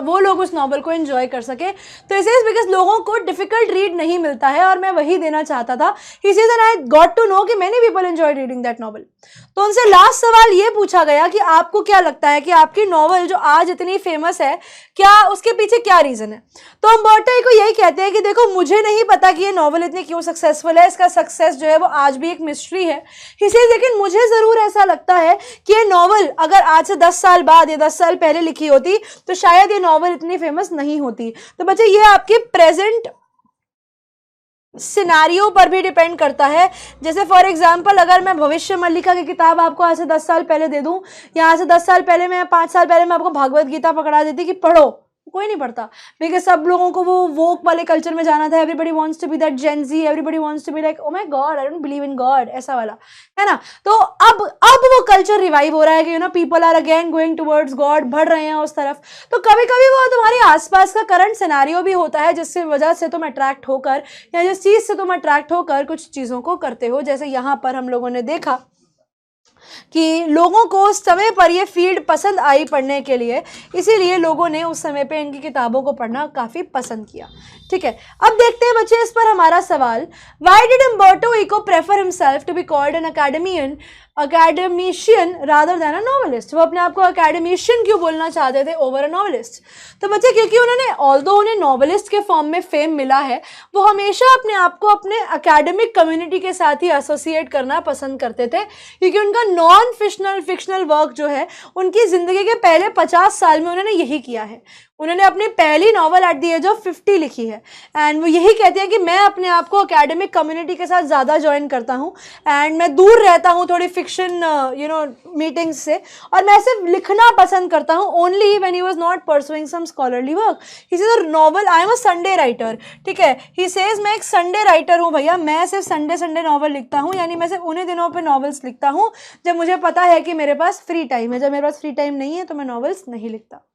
वो लोग उस नॉवल को एंजॉय कर सके. तो इसे बिकॉज लोगों को डिफिकल्ट रीड नहीं मिलता है और मैं वही देना चाहता था. He says and I got to know कि many people enjoy reading that novel. तो उनसे लास्ट सवाल ये पूछा गया कि आपको क्या लगता है कि आपकी नॉवल जो आज इतनी फेमस है, क्या उसके पीछे क्या रीजन है. तो उम्बर्टो इको यही कहते हैं कि देखो मुझे नहीं पता कि ये नॉवल इतनी क्यों सक्सेसफुल है, इसका सक्सेस जो है वो आज भी एक मिस्ट्री है. लेकिन मुझे जरूर ऐसा लगता है कि ये नॉवल अगर आज से 10 साल बाद या 10 साल पहले लिखी होती तो शायद ये नॉवल इतनी फेमस नहीं होती. तो बच्चे ये आपके प्रेजेंट सिनारियो पर भी डिपेंड करता है. जैसे फॉर एग्जांपल अगर मैं भविष्य मल्लिका की किताब आपको आज से 10 साल पहले दे दूं, या आज से 10 साल पहले मैं 5 साल पहले मैं आपको भागवत गीता पकड़ा देती कि पढ़ो, कोई नहीं पढ़ता, बिकॉज सब लोगों को वो वोक वाले कल्चर में जाना था. Everybody wants to be that Gen Z, everybody wants to be like oh my God I don't believe in God, ऐसा वाला है ना. तो अब वो कल्चर रिवाइव हो रहा है कि people are again going towards God, बढ़ रहे हैं उस तरफ. तो कभी कभी वो तुम्हारे आसपास का करंट सिनेरियो भी होता है जिससे वजह से तुम अट्रैक्ट होकर या जिस चीज से तुम अट्रैक्ट होकर कुछ चीजों को करते हो. जैसे यहाँ पर हम लोगों ने देखा कि लोगों को उस समय पर ये फील्ड पसंद आई पढ़ने के लिए, इसीलिए लोगों ने उस समय पे इनकी किताबों को पढ़ना काफ़ी पसंद किया. ठीक है, अब देखते हैं बच्चे इस पर हमारा सवाल. Why did Umberto Eco prefer himself to be called an academician rather than a novelist? वो अपने आप को academician क्यों बोलना चाहते थे over a novelist? तो बच्चे क्योंकि although उन्हें novelist के फॉर्म में फेम मिला है, वो हमेशा अपने आप को अपने academic community के साथ ही एसोसिएट करना पसंद करते थे, क्योंकि उनका नॉन फिक्शनल वर्क जो है उनकी जिंदगी के पहले 50 साल में उन्होंने यही किया है। उन्होंने अपनी पहली novel at the age of 50 लिखी है एंड वो यही कहती है कि मैं अपने आप को एकेडमिक कम्युनिटी के साथ ज़्यादा ज्वाइन करता हूँ एंड मैं दूर रहता हूँ थोड़ी फिक्शन मीटिंग्स से, और मैं सिर्फ लिखना पसंद करता हूँ only when he was not pursuing some scholarly work. He says a novel, I am a Sunday writer, ठीक है, ही सेज मैं एक संडे राइटर हूँ भैया, मैं सिर्फ संडे नॉवल लिखता हूँ, यानी मैं सिर्फ उन्हीं दिनों पर नॉवेल्स लिखता हूँ जब मुझे पता है कि मेरे पास फ्री टाइम है। जब मेरे पास फ्री टाइम नहीं है तो मैं नॉवेल्स नहीं लिखता।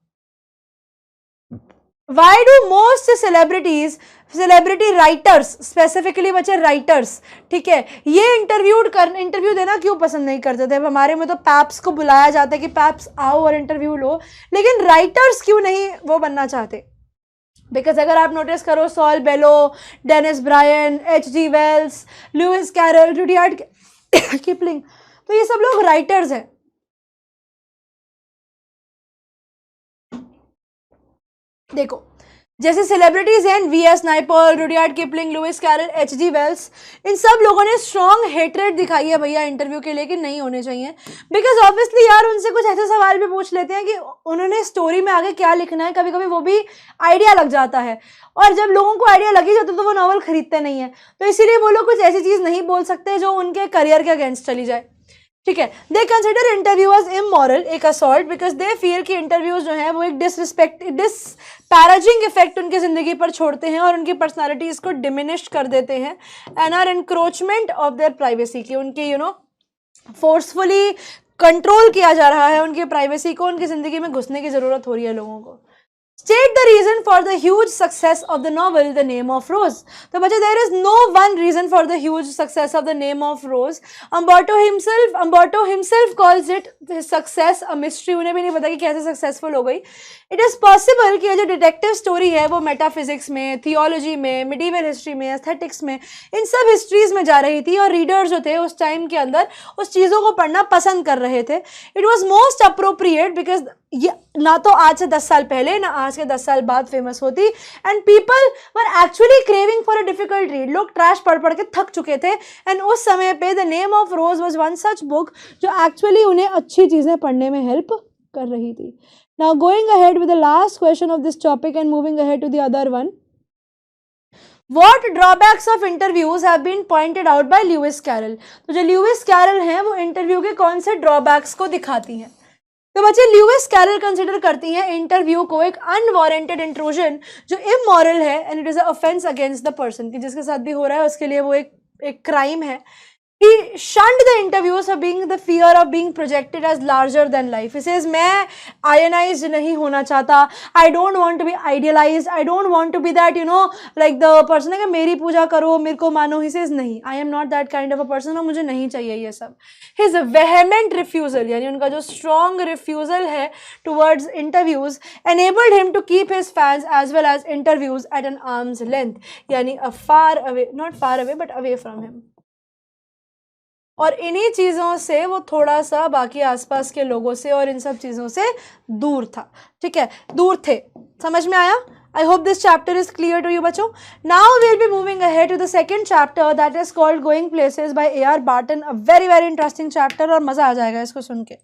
Why do most celebrity writers, specifically बच्चे writers, ठीक है, ये इंटरव्यू देना क्यों पसंद नहीं करते थे? हमारे में तो पैप्स को बुलाया जाता है कि पैप्स आओ और इंटरव्यू लो, लेकिन राइटर्स क्यों नहीं वो बनना चाहते? बिकॉज अगर आप नोटिस करो, Saul Bellow, Dennis Brian, H.G. Wells, Lewis Carroll, Rudyard Kipling, तो ये सब लोग राइटर्स हैं। देखो जैसे सेलिब्रिटीज हैं V.S. Naipaul, Rudyard Kipling, Lewis Carroll, H.G. Wells, इन सब लोगों ने स्ट्रॉन्ग हेटरेट दिखाई है भैया इंटरव्यू के लिए कि नहीं होने चाहिए, बिकॉज ऑब्वियसली यार उनसे कुछ ऐसे सवाल भी पूछ लेते हैं कि उन्होंने स्टोरी में आगे क्या लिखना है, कभी कभी वो भी आइडिया लग जाता है, और जब लोगों को आइडिया लगी जाता है तो वो नॉवल खरीदते नहीं है, तो इसीलिए वो लोग कुछ ऐसी चीज़ नहीं बोल सकते जो उनके करियर के अगेंस्ट चली जाए, ठीक है। दे कंसिडर इंटरव्यूअर्स इमोरल, एक असॉल्ट, बिकॉज दे फील कि इंटरव्यूज जो है वो एक डिसपैरेजिंग इफेक्ट उनकी जिंदगी पर छोड़ते हैं और उनकी पर्सनालिटीज को डिमिनिश कर देते हैं, and are encroachment of their privacy, की उनकी फोर्सफुली कंट्रोल किया जा रहा है उनकी प्राइवेसी को, उनकी जिंदगी में घुसने की जरूरत हो रही है लोगों को। State the reason for the huge success of the novel The Name of Rose. तो बच्चे there is no one reason for the huge success of The Name of Rose. Umberto himself calls it his success a mystery. उन्हें भी नहीं पता कि कैसे successful हो गई। It is possible कि ये जो डिटेक्टिव स्टोरी है वो मेटाफिजिक्स में, थियोलॉजी में, मिडीवल हिस्ट्री में, एस्थेटिक्स में, इन सब हिस्ट्रीज में जा रही थी और रीडर्स जो थे उस टाइम के अंदर उस चीज़ों को पढ़ना पसंद कर रहे थे। It was most appropriate because ये ना तो आज से 10 साल पहले ना आज के 10 साल बाद फेमस होती, and people were actually craving for a difficult read. लोग ट्रैश पढ़ पढ़ के थक चुके थे, एंड उस समय पे the name of rose was one such book जो एक्चुअली उन्हें अच्छी चीज़ें पढ़ने में हेल्प कर रही थी। Now going ahead with the last question of this topic and moving ahead to the other one. What drawbacks of interviews have been pointed out by Lewis Carroll? तो जो ल्यूइस कैरल हैं वो interview के कौन से drawbacks को दिखाती हैं? तो बच्चे ल्यूइस कैरल कंसिडर करती हैं इंटरव्यू को एक अनवारंटेड इंट्रूजन जो इमोरल है, and it is a offence against the person, कि जिसके साथ भी हो रहा है उसके लिए वो एक क्राइम है। He shunned the interviews for being the fear of being projected as larger than life. He says मैं ionized नहीं होना चाहता, I don't want to be idealized, I don't want to be that like the person है कि मेरी पूजा करो, मेरे को मानो। He says नहीं, I am not that kind of a person, और मुझे नहीं चाहिए ये सब। His vehement refusal, यानी उनका जो strong refusal है towards interviews enabled him to keep his fans as well as interviews at an arm's length, यानी far away, not far away but away from him। और इन्हीं चीज़ों से वो थोड़ा सा बाकी आसपास के लोगों से और इन सब चीज़ों से दूर था, ठीक है, दूर थे। समझ में आया? I hope this chapter is clear to you बच्चों. Now we'll be moving ahead to the second chapter that is called Going Places by A.R. Barton. A very very interesting chapter और मज़ा आ जाएगा इसको सुन के।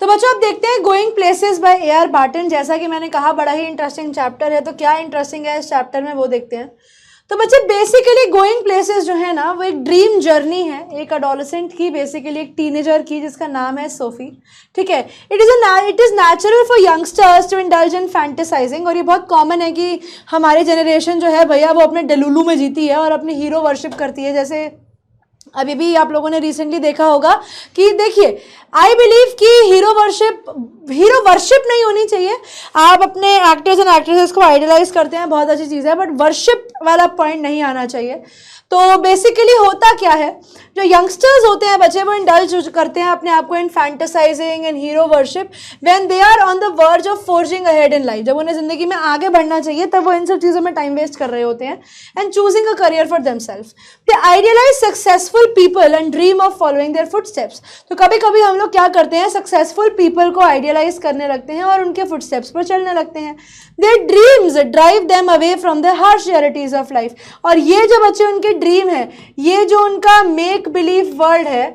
तो बच्चों अब देखते हैं going places bye A.R. Barton. जैसा कि मैंने कहा बड़ा ही इंटरेस्टिंग चैप्टर है, तो क्या इंटरेस्टिंग है इस चैप्टर में वो देखते हैं। तो बच्चे बेसिकली गोइंग प्लेसेस जो है ना वो एक ड्रीम जर्नी है एक एडोलेसेंट की, बेसिकली एक टीनेजर की जिसका नाम है सोफी, ठीक है। It is natural for youngsters to indulge in fantasising, और ये बहुत कॉमन है कि हमारी जनरेशन जो है भैया वो अपने डेलुलू में जीती है और अपनी हीरो वर्शिप करती है। जैसे अभी भी आप लोगों ने रिसेंटली देखा होगा कि देखिए आई बिलीव कि हीरो वर्शिप नहीं होनी चाहिए। आप अपने एक्टर्स एंड एक्ट्रेसेस को आइडलाइज करते हैं, बहुत अच्छी चीज़ है, बट वर्शिप वाला पॉइंट नहीं आना चाहिए। तो बेसिकली होता क्या है, जो यंगस्टर्स होते हैं बच्चे वो इंडल्ज करते हैं अपने आप को in fantasising and hero worship when they are on the verge of forging ahead in life. जब उन्हें जिंदगी में आगे बढ़ना चाहिए तब वो इन सब चीज़ों में टाइम वेस्ट कर रहे होते हैं and choosing a career for themselves. They idealise successful people and dream of following their footsteps. तो कभी कभी हम लोग क्या करते हैं, सक्सेसफुल पीपल को आइडियलाइज करने लगते हैं और उनके फुटस्टेप्स पर चलने लगते हैं। Their dreams drive them away from the harsh realities of life. और ये जो बच्चे उनके ड्रीम है, ये जो उनका मेक बिलीव वर्ल्ड है,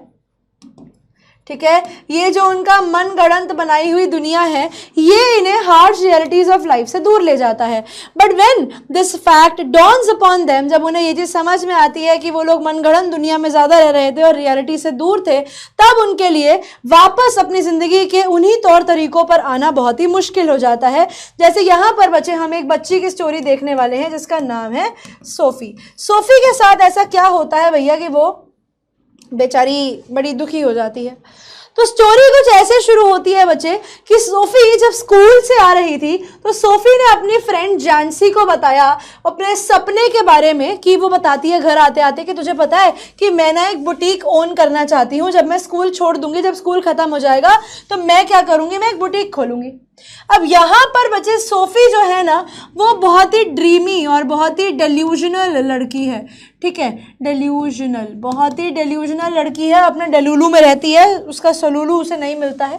ठीक है, ये जो उनका मनगढ़ंत बनाई हुई दुनिया है ये इन्हें हार्श रियलिटीज ऑफ लाइफ से दूर ले जाता है। But when this fact dawns upon them, जब उन्हें ये चीज समझ में आती है कि वो लोग मनगढ़ंत दुनिया में ज्यादा रह रहे थे और रियलिटी से दूर थे, तब उनके लिए वापस अपनी जिंदगी के उन्हीं तौर तरीकों पर आना बहुत ही मुश्किल हो जाता है। जैसे यहाँ पर बच्चे हम एक बच्ची की स्टोरी देखने वाले हैं जिसका नाम है सोफी। सोफी के साथ ऐसा क्या होता है भैया कि वो बेचारी बड़ी दुखी हो जाती है। तो स्टोरी कुछ ऐसे शुरू होती है बच्चे कि सोफी जब स्कूल से आ रही थी तो सोफी ने अपनी फ्रेंड जैंसी को बताया अपने सपने के बारे में, कि वो बताती है घर आते आते कि तुझे पता है कि मैं ना एक बुटीक ओन करना चाहती हूँ, जब मैं स्कूल छोड़ दूंगी, जब स्कूल खत्म हो जाएगा तो मैं क्या करूंगी, मैं एक बुटीक खोलूंगी। अब यहाँ पर बच्चे सोफी जो है ना वो बहुत ही ड्रीमी और बहुत ही डेल्यूजनल लड़की है। ठीक है, डेल्यूजनल, बहुत ही डेल्यूजनल लड़की है, अपने डेलुलू में रहती है, उसका सलूलू उसे नहीं मिलता है।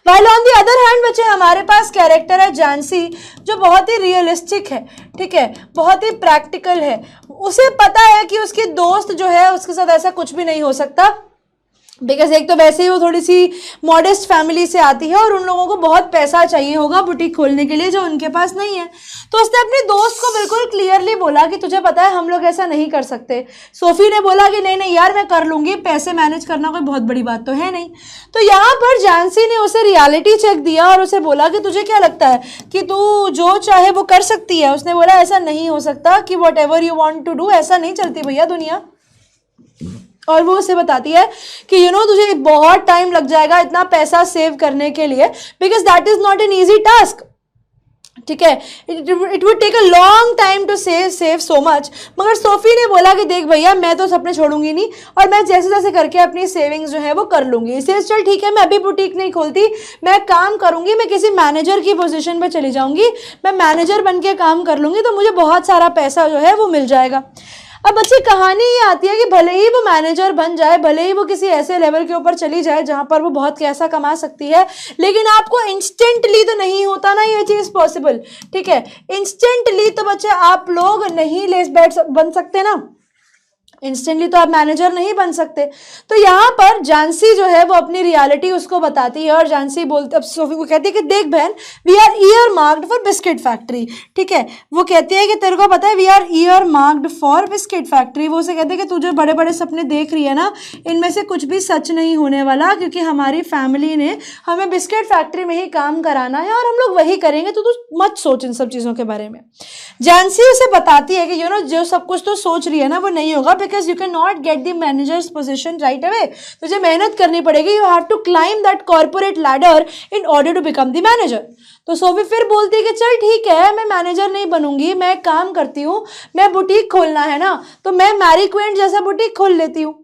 While on the other hand बच्चे हमारे पास कैरेक्टर है जैंसी जो बहुत ही रियलिस्टिक है, ठीक है, बहुत ही प्रैक्टिकल है। उसे पता है कि उसकी दोस्त जो है उसके साथ ऐसा कुछ भी नहीं हो सकता, बिकॉज एक तो वैसे ही वो थोड़ी सी मॉडेस्ट फैमिली से आती है और उन लोगों को बहुत पैसा चाहिए होगा बुटीक खोलने के लिए जो उनके पास नहीं है। तो उसने अपने दोस्त को बिल्कुल क्लियरली बोला कि तुझे पता है हम लोग ऐसा नहीं कर सकते। सोफी ने बोला कि नहीं नहीं यार मैं कर लूँगी, पैसे मैनेज करना कोई बहुत बड़ी बात तो है नहीं। तो यहाँ पर जैंसी ने उसे रियलिटी चेक दिया और उसे बोला कि तुझे क्या लगता है कि तू जो चाहे वो कर सकती है। उसने बोला ऐसा नहीं हो सकता कि whatever you want to do, ऐसा नहीं चलती भैया दुनिया। और वो उसे बताती है कि तुझे बहुत टाइम लग जाएगा इतना पैसा सेव करने के लिए, because that is not an easy task. ठीक है, it would take a long time to save so much. मगर सोफी ने बोला कि देख भैया मैं तो सपने छोड़ूंगी नहीं और मैं जैसे जैसे करके अपनी सेविंग्स जो है वो कर लूंगी। इसे चल ठीक है, मैं अभी बुटीक नहीं खोलती, मैं काम करूंगी, मैं किसी मैनेजर की पोजीशन पे चली जाऊंगी, मैं मैनेजर बन के काम कर लूंगी तो मुझे बहुत सारा पैसा जो है वो मिल जाएगा। अब बच्ची कहानी ये आती है कि भले ही वो मैनेजर बन जाए, भले ही वो किसी ऐसे लेवल के ऊपर चली जाए जहां पर वो बहुत पैसा कमा सकती है, लेकिन आपको इंस्टेंटली तो नहीं होता ना ये चीज़ पॉसिबल। ठीक है, इंस्टेंटली तो बच्चे आप लोग नहीं बन सकते ना, इंस्टेंटली तो आप मैनेजर नहीं बन सकते। तो यहाँ पर जानसी जो है वो अपनी रियलिटी उसको बताती है और जानसी बोलती, अब सोफी को कहती है कि देख बहन we are earmarked for biscuit factory. ठीक है, वो कहती है कि तेरे को पता है we are earmarked for biscuit factory. वो उसे कहते हैं कि तू जो बड़े बड़े सपने देख रही है ना इनमें से कुछ भी सच नहीं होने वाला, क्योंकि हमारी फैमिली ने हमें बिस्किट फैक्ट्री में ही काम कराना है और हम लोग वही करेंगे, तो तू मत सोच इन सब चीज़ों के बारे में। जानसी उसे बताती है कि जो सब कुछ तो सोच रही है ना वो नहीं होगा, because you can not get the manager's position right away. तुझे मेहनत करनी पड़ेगी, you have to climb that corporate ladder in order to become the manager. तो सोफी फिर बोलती है कि चल ठीक है मैं मैनेजर नहीं बनूंगी, मैं एक काम करती हूँ, मैं बुटीक खोलना है ना तो मैं मैरी क्विंट जैसा बुटीक खोल लेती हूँ।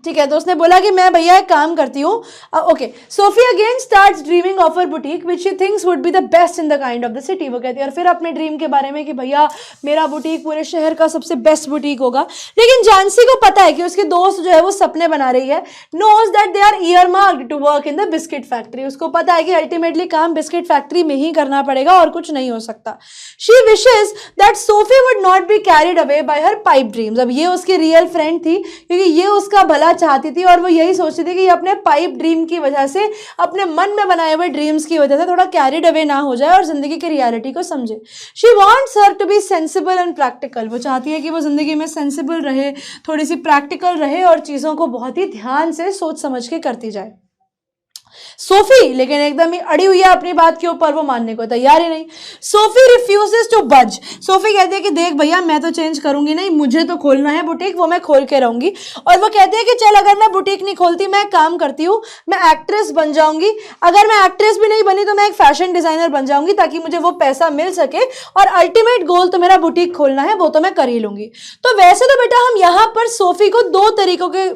ठीक है, तो उसने बोला कि मैं भैया एक काम करती हूँ। Okay, Sophie again starts dreaming of her boutique which she thinks would be the best in the kind of the city. वो कहती है और फिर अपने ड्रीम के बारे में कि भैया मेरा बुटीक पूरे शहर का सबसे बेस्ट बुटीक होगा। लेकिन जानसी को पता है कि उसकी दोस्त जो है वो सपने बना रही है, knows that they are earmarked to work in the biscuit factory. उसको पता है कि अल्टीमेटली काम बिस्किट फैक्ट्री में ही करना पड़ेगा और कुछ नहीं हो सकता। She wishes that Sophie would not be carried away by her pipe dreams. अब ये उसकी रियल फ्रेंड थी क्योंकि ये उसका भला चाहती थी और वो यही सोचती थी कि ये अपने पाइप ड्रीम की वजह से, अपने मन में बनाए हुए ड्रीम्स की वजह से थोड़ा कैरिड अवे ना हो जाए और जिंदगी की रियलिटी को समझे। She wants her to be sensible and practical. वो चाहती है कि वो जिंदगी में सेंसिबल रहे, थोड़ी सी प्रैक्टिकल रहे और चीज़ों को बहुत ही ध्यान से सोच समझ के करती जाए। सोफी लेकिन एकदम ही अड़ी हुई है अपनी बात के ऊपर, वो मानने को तैयार ही नहीं। सोफी रिफ्यूजेस टू बज। सोफी कहती है कि देख भैया मैं तो चेंज करूंगी नहीं, मुझे तो खोलना है बुटीक, वो मैं खोल के रहूंगी। और वो कहती है कि चल अगर मैं बुटीक नहीं खोलती मैं काम करती हूँ, मैं एक्ट्रेस बन जाऊंगी। अगर मैं एक्ट्रेस भी नहीं बनी तो मैं एक फैशन डिजाइनर बन जाऊंगी ताकि मुझे वो पैसा मिल सके और अल्टीमेट गोल तो मेरा बुटीक खोलना है, वो तो मैं कर ही लूंगी। तो वैसे तो बेटा हम यहाँ पर सोफी को दो तरीकों के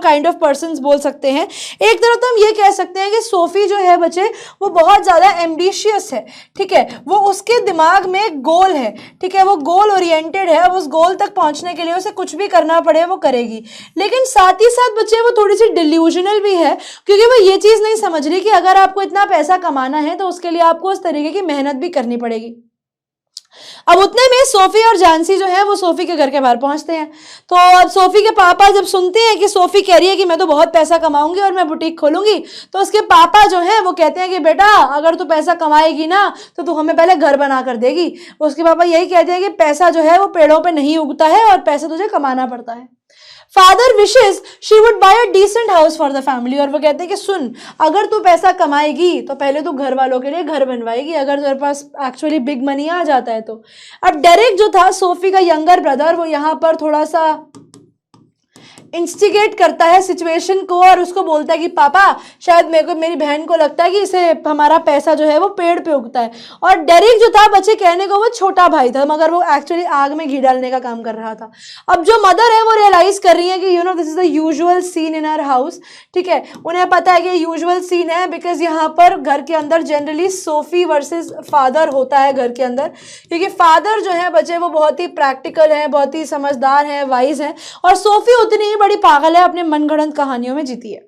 काइंड ऑफ पर्सन बोल सकते हैं। एक तरफ तो हम ये कह सकते हैं कि सोफी जो है बच्चे वो बहुत ज्यादा एम्बिशियस है। ठीक है, वो उसके दिमाग में एक गोल है। ठीक है, वो गोल ओरिएंटेड है, अब उस गोल तक पहुंचने के लिए उसे कुछ भी करना पड़े वो करेगी। लेकिन साथ ही साथ बच्चे वो थोड़ी सी डिल्यूजनल भी है क्योंकि वो ये चीज नहीं समझ रही कि अगर आपको इतना पैसा कमाना है तो उसके लिए आपको उस तरीके की मेहनत भी करनी पड़ेगी। अब उतने में सोफी और जानसी जो है वो सोफी के घर के बाहर पहुंचते हैं। तो अब सोफी के पापा जब सुनते हैं कि सोफी कह रही है कि मैं तो बहुत पैसा कमाऊंगी और मैं बुटीक खोलूंगी, तो उसके पापा जो है वो कहते हैं कि बेटा अगर तू पैसा कमाएगी ना तो तू हमें पहले घर बना कर देगी। उसके पापा यही कहते हैं कि पैसा जो है वो पेड़ों पे नहीं उगता है और पैसा तुझे कमाना पड़ता है। Father wishes she would buy a decent house for the family, और वो कहते हैं कि सुन, अगर तू पैसा कमाएगी तो पहले तू घर वालों के लिए घर बनवाएगी, अगर तेरे पास एक्चुअली बिग मनी आ जाता है तो। अब डेरेक जो था सोफी का यंगर ब्रदर, वो यहाँ पर थोड़ा सा इंस्टिगेट करता है सिचुएशन को और उसको बोलता है कि पापा शायद मेरी बहन को लगता है कि इसे हमारा पैसा जो है वो पेड़ पे उगता है। और डेरिक जो था बच्चे कहने को वो छोटा भाई था, मगर वो एक्चुअली आग में घी डालने का काम कर रहा था। अब जो मदर है वो रियलाइज कर रही है कि you know this is the usual scene in our house, ठीक है। उन्हें पता है कि यूजुअल सीन है बिकॉज यहाँ पर घर के अंदर जनरली सोफी वर्सेस फादर होता है घर के अंदर, क्योंकि फादर जो है बच्चे वो बहुत ही प्रैक्टिकल है, बहुत ही समझदार है, वाइज है, और सोफी उतनी ही बड़ी पागल है, अपने मनगढ़ंत कहानियों में जीती है।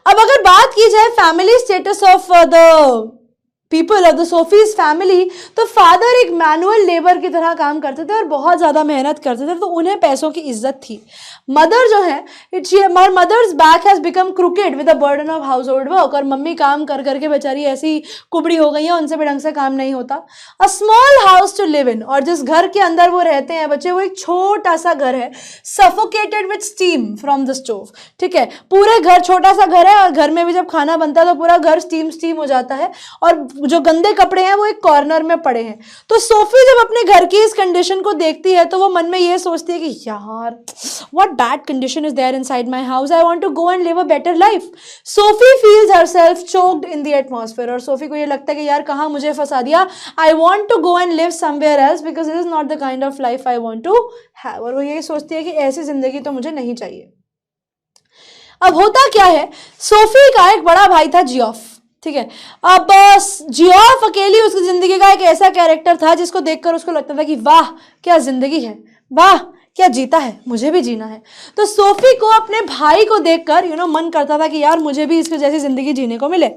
अब अगर बात की जाए family status of the people of the Sophie's family, तो फादर एक मैनुअल लेबर की तरह काम करते थे और बहुत ज़्यादा मेहनत करते थे, तो उन्हें पैसों की इज्जत थी। मदर जो है mother's back has become crooked with the burden of household work, और मम्मी काम कर करके बेचारी ऐसी कुबड़ी हो गई है, उनसे भी ढंग से काम नहीं होता। A small house to live in, और जिस घर के अंदर वो रहते हैं बच्चे वो एक छोटा सा घर है, suffocated with steam from the stove, ठीक है। पूरे घर छोटा सा घर है और घर में भी जब खाना बनता है तो पूरा घर स्टीम हो जाता है और जो गंदे कपड़े हैं वो एक कॉर्नर में पड़े हैं। तो सोफी जब अपने घर की इस कंडीशन को देखती है तो वो मन में ये सोचती है कि यार what bad condition is there inside my house, I want to go and live a better life. Sophie feels herself choked in the atmosphere, और सोफी को ये लगता है कि यार कहाँ मुझे फंसा दिया, I want to go and live somewhere else because this is not the kind of life I want to have, और वो यही सोचती है कि ऐसी जिंदगी तो मुझे नहीं चाहिए। अब होता क्या है, सोफी का एक बड़ा भाई था जियोफ, ठीक है। अब जियोफ अकेली उसकी जिंदगी का एक ऐसा कैरेक्टर था जिसको देखकर उसको लगता था कि वाह क्या जिंदगी है, वाह क्या जीता है, मुझे भी जीना है। तो सोफी को अपने भाई को देखकर मन करता था कि यार मुझे भी इसके जैसी जिंदगी जीने को मिले।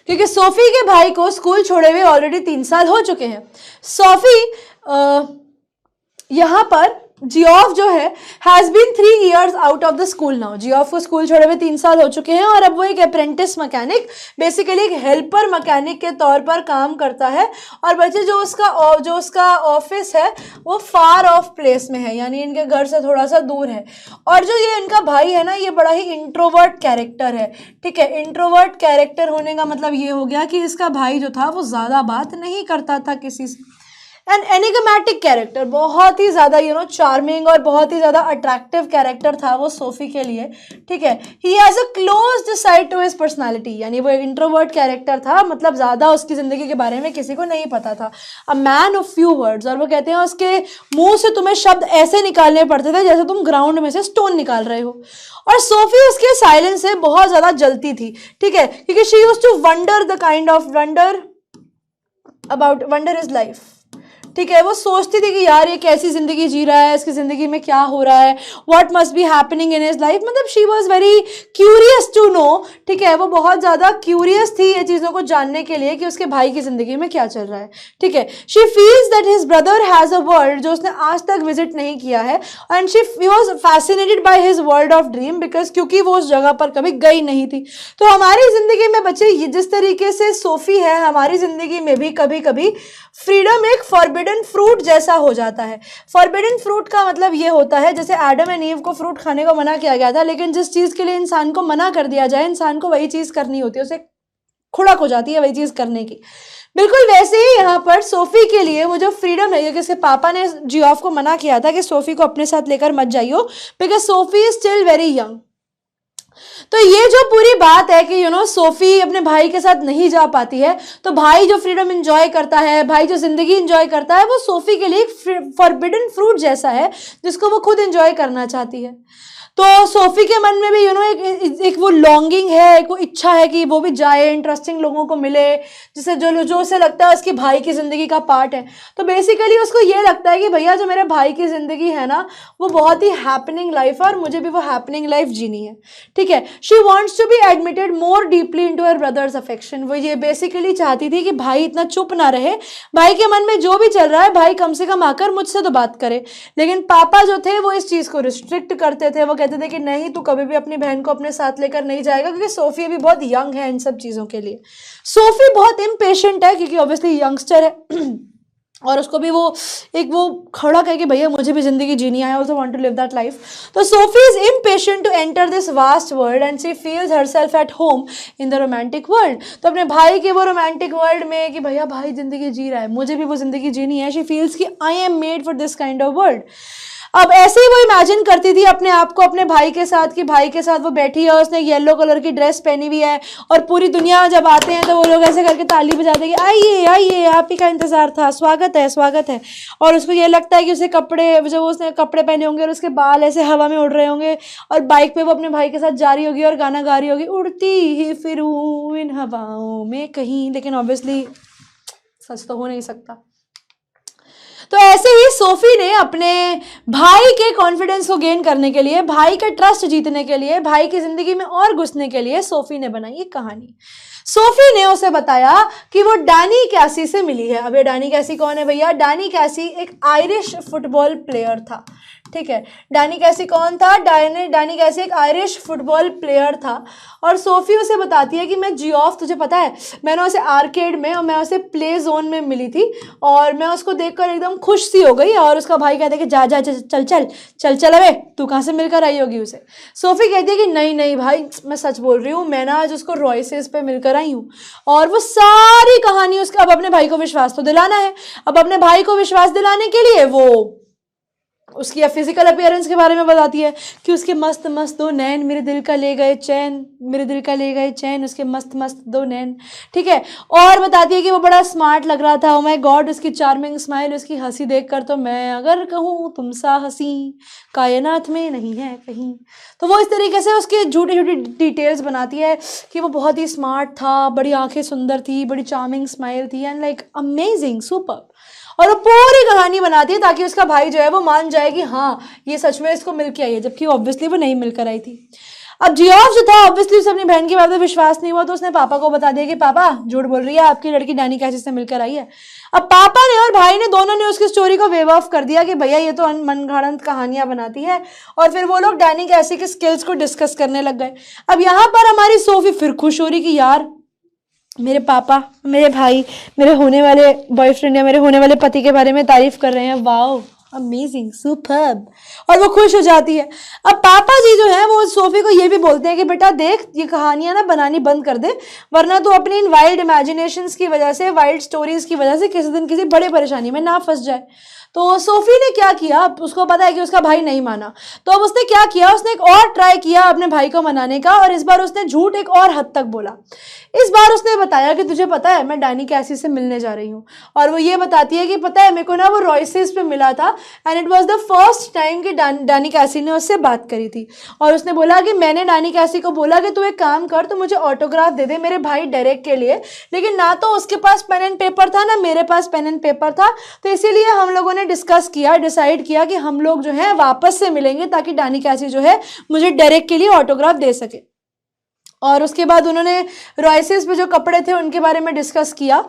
क्योंकि सोफी के भाई को स्कूल छोड़े हुए ऑलरेडी 3 साल हो चुके हैं। सोफी यहाँ पर जियोफ जो है has been 3 years out of the school now, Geoff को स्कूल छोड़े हुए 3 साल हो चुके हैं और अब वो एक अप्रेंटिस मैकेनिक, बेसिकली एक हेल्पर मैकेनिक के तौर पर काम करता है। और बच्चे जो उसका ऑफिस है वो फार ऑफ प्लेस में है, यानी इनके घर से थोड़ा सा दूर है। और जो ये इनका भाई है ना, ये बड़ा ही इंट्रोवर्ट कैरेक्टर है, ठीक है। इंट्रोवर्ट कैरेक्टर होने का मतलब ये हो गया कि इसका भाई जो था वो ज़्यादा बात नहीं करता था किसी से। एन एनिग्मेटिक कैरेक्टर, बहुत ही ज़्यादा चार्मिंग और बहुत ही ज़्यादा अट्रैक्टिव कैरेक्टर था वो सोफी के लिए, ठीक है। He has a closed side to his personality, यानी वो एक इंट्रोवर्ट कैरेक्टर था, मतलब ज़्यादा उसकी ज़िंदगी के बारे में किसी को नहीं पता था। A man of few words, और वो कहते हैं उसके मुंह से तुम्हें शब्द ऐसे निकालने पड़ते थे जैसे तुम ग्राउंड में से स्टोन निकाल रहे हो। और सोफी उसके साइलेंस से बहुत ज़्यादा जलती थी, ठीक है, क्योंकि she used to wonder the kind of wonder is life, ठीक है। वो सोचती थी कि यार ये कैसी जिंदगी जी रहा है, इसकी जिंदगी में क्या हो रहा है, what must be happening in his life, मतलब she was very curious to know, ठीक है। वो बहुत ज़्यादा क्यूरियस थी ये चीज़ों को जानने के लिए कि उसके भाई की जिंदगी में क्या चल रहा है, ठीक है। She feels that his brother has a world जो उसने आज तक विजिट नहीं किया है, and she was fascinated by his world of dream because क्योंकि वो उस जगह पर कभी गई नहीं थी। तो हमारी जिंदगी में बच्चे जिस तरीके से सोफी है, हमारी जिंदगी में भी कभी कभी फ्रीडम एक फॉरबिडन फ्रूट जैसा हो जाता है। फॉरबिडन फ्रूट का मतलब ये होता है जैसे एडम एंड ईव को फ्रूट खाने को मना किया गया था, लेकिन जिस चीज़ के लिए इंसान को मना कर दिया जाए इंसान को वही चीज़ करनी होती है, उसे खुड़क हो जाती है वही चीज़ करने की। बिल्कुल वैसे ही यहाँ पर सोफी के लिए वो जो फ्रीडम है, क्योंकि उसके पापा ने जियोफ को मना किया था कि सोफी को अपने साथ लेकर मत जाइयो because Sophie is still very young. तो ये जो पूरी बात है कि सोफी अपने भाई के साथ नहीं जा पाती है, तो भाई जो फ्रीडम एंजॉय करता है, भाई जो जिंदगी एंजॉय करता है, वो सोफी के लिए एक फॉरबिडन फ्रूट जैसा है जिसको वो खुद एंजॉय करना चाहती है। तो सोफी के मन में भी एक वो लॉन्गिंग है, एक वो इच्छा है कि वो भी जाए, इंटरेस्टिंग लोगों को मिले, जिसे जो उसे लगता है उसकी भाई की जिंदगी का पार्ट है। तो बेसिकली उसको ये लगता है कि भैया जो मेरे भाई की जिंदगी है ना वो बहुत ही हैपनिंग लाइफ है और मुझे भी वो हैपनिंग लाइफ जीनी है, ठीक है। She wants to be admitted more deeply into her brother's affection. वो ये बेसिकली चाहती थी कि भाई इतना चुप ना रहे, भाई के मन में जो भी चल रहा है भाई कम से कम आकर मुझसे तो बात करे। लेकिन पापा जो थे वो इस चीज को रिस्ट्रिक्ट करते थे, वो कहते थे कि नहीं तू कभी भी अपनी बहन को अपने साथ लेकर नहीं जाएगा, क्योंकि सोफी अभी बहुत यंग है इन सब चीजों के लिए। सोफी बहुत इम्पेशेंट है क्योंकि ऑब्वियसली यंगस्टर है और उसको भी वो खड़ा कहे कि भैया मुझे भी जिंदगी जीनी है, I also want to live that life. तो Sophie is impatient to enter this vast world and she feels herself at home in the romantic world. तो अपने भाई के वो रोमांटिक वर्ल्ड में कि भैया भाई जिंदगी जी रहा है, मुझे भी वो जिंदगी जीनी है, शी फील्स कि I am made for this kind of world. अब ऐसे ही वो इमेजिन करती थी अपने आप को अपने भाई के साथ कि भाई के साथ वो बैठी है, उसने येलो कलर की ड्रेस पहनी हुई है और पूरी दुनिया जब आते हैं तो वो लोग ऐसे करके ताली बजाते हैं कि आइए आइए आप ही का इंतजार था, स्वागत है स्वागत है। और उसको ये लगता है कि उसे कपड़े, जब उसने कपड़े पहने होंगे और उसके बाल ऐसे हवा में उड़ रहे होंगे और बाइक पे वो अपने भाई के साथ जा रही होगी और गाना गा रही होगी, उड़ती ही फिरूं इन हवाओं में कहीं। लेकिन ऑब्वियसली सच तो हो नहीं सकता। तो ऐसे ही सोफी ने अपने भाई के कॉन्फिडेंस को गेन करने के लिए, भाई का ट्रस्ट जीतने के लिए, भाई की जिंदगी में और घुसने के लिए सोफी ने बनाई एक कहानी। सोफी ने उसे बताया कि वो डैनी कैसी से मिली है। अब ये डैनी कैसी कौन है भैया? डैनी कैसी एक आयरिश फुटबॉल प्लेयर था, ठीक है। डैनी कैसी कौन था? डैनी कैसी एक आयरिश फुटबॉल प्लेयर था। और सोफी उसे बताती है कि मैं जियोफ, तुझे पता है मैंने उसे आर्केड में और मैं उसे प्ले जोन में मिली थी और मैं उसको देखकर एकदम खुश सी हो गई। और उसका भाई कहता है कि जा जा चल चल चल चल अबे तू कहाँ से मिलकर आई होगी उसे। सोफी कहती है कि नहीं नहीं भाई मैं सच बोल रही हूँ, मैं ना आज उसको रॉयसेस पे मिलकर आई हूँ। और वो सारी कहानी उसका, अब अपने भाई को विश्वास तो दिलाना है। अब अपने भाई को विश्वास दिलाने के लिए वो उसकी फिजिकल अपीयरेंस के बारे में बताती है कि उसके मस्त मस्त दो नैन मेरे दिल का ले गए चैन, मेरे दिल का ले गए चैन उसके मस्त मस्त दो नैन, ठीक है। और बताती है कि वो बड़ा स्मार्ट लग रहा था। ओ माय गॉड उसकी चार्मिंग स्माइल, उसकी हंसी देखकर तो मैं अगर कहूँ तुम सा हंसी कायनात में नहीं है कहीं। तो वो इस तरीके से उसके झूठी झूठी डिटेल्स बनाती है कि वो बहुत ही स्मार्ट था, बड़ी आंखें सुंदर थी, बड़ी चार्मिंग स्माइल थी एंड लाइक अमेजिंग सुपर। और वो पूरी कहानी बनाती है ताकि उसका भाई जो है वो मान जाए कि हाँ ये सच में इसको मिल के आई है, जबकि ऑब्वियसली वो नहीं मिलकर आई थी। अब जियोफ जो था ऑब्वियसली उसे अपनी बहन की बात में विश्वास नहीं हुआ, तो उसने पापा को बता दिया कि पापा झूठ बोल रही है, आपकी लड़की डैनी कैसी से मिलकर आई है। अब पापा ने और भाई ने दोनों ने उसकी स्टोरी को वेव ऑफ कर दिया कि भैया ये तो मनगढ़ंत कहानियां बनाती है। और फिर वो लोग डैनी कैसी के स्किल्स को डिस्कस करने लग गए। अब यहाँ पर हमारी सोफी फिर खुश हो रही कि यार मेरे पापा, मेरे भाई, मेरे होने वाले बॉयफ्रेंड या मेरे होने वाले पति के बारे में तारीफ कर रहे हैं, वाओ अमेजिंग सुपर्ब। और वो खुश हो जाती है। अब पापा जी जो है वो सोफी को ये भी बोलते हैं कि बेटा देख ये कहानियां ना बनानी बंद कर दे, वरना तू अपनी इन वाइल्ड इमेजिनेशंस की वजह से, वाइल्ड स्टोरीज की वजह से किसी दिन किसी बड़े परेशानी में ना फंस जाए। तो सोफी ने क्या किया, उसको पता है कि उसका भाई नहीं माना, तो अब उसने क्या किया, उसने एक और ट्राई किया अपने भाई को मनाने का। और इस बार उसने झूठ एक और हद तक बोला। इस बार उसने बताया कि तुझे पता है मैं डैनी कैसी से मिलने जा रही हूँ। और वो ये बताती है कि पता है मेरे को ना वो रॉयसेस पे मिला था and it was the first time कि डैनी कैसी ने उससे बात करी थी। और उसने बोला कि मैंने डैनी कैसी को बोला कि तू एक काम कर, तू मुझे ऑटोग्राफ दे दे मेरे भाई डेरेक के लिए। लेकिन ना तो उसके पास पेन एंड पेपर था, ना मेरे पास पेन एंड पेपर था। तो इसीलिए हम लोगों ने डिसाइड किया कि हम लोग जो है वापस से मिलेंगे ताकि डैनी कैसी जो है मुझे डेरेक के लिए ऑटोग्राफ दे सके। और उसके बाद उन्होंने रॉयसेस पे जो कपड़े थे उनके बारे में डिस्कस किया।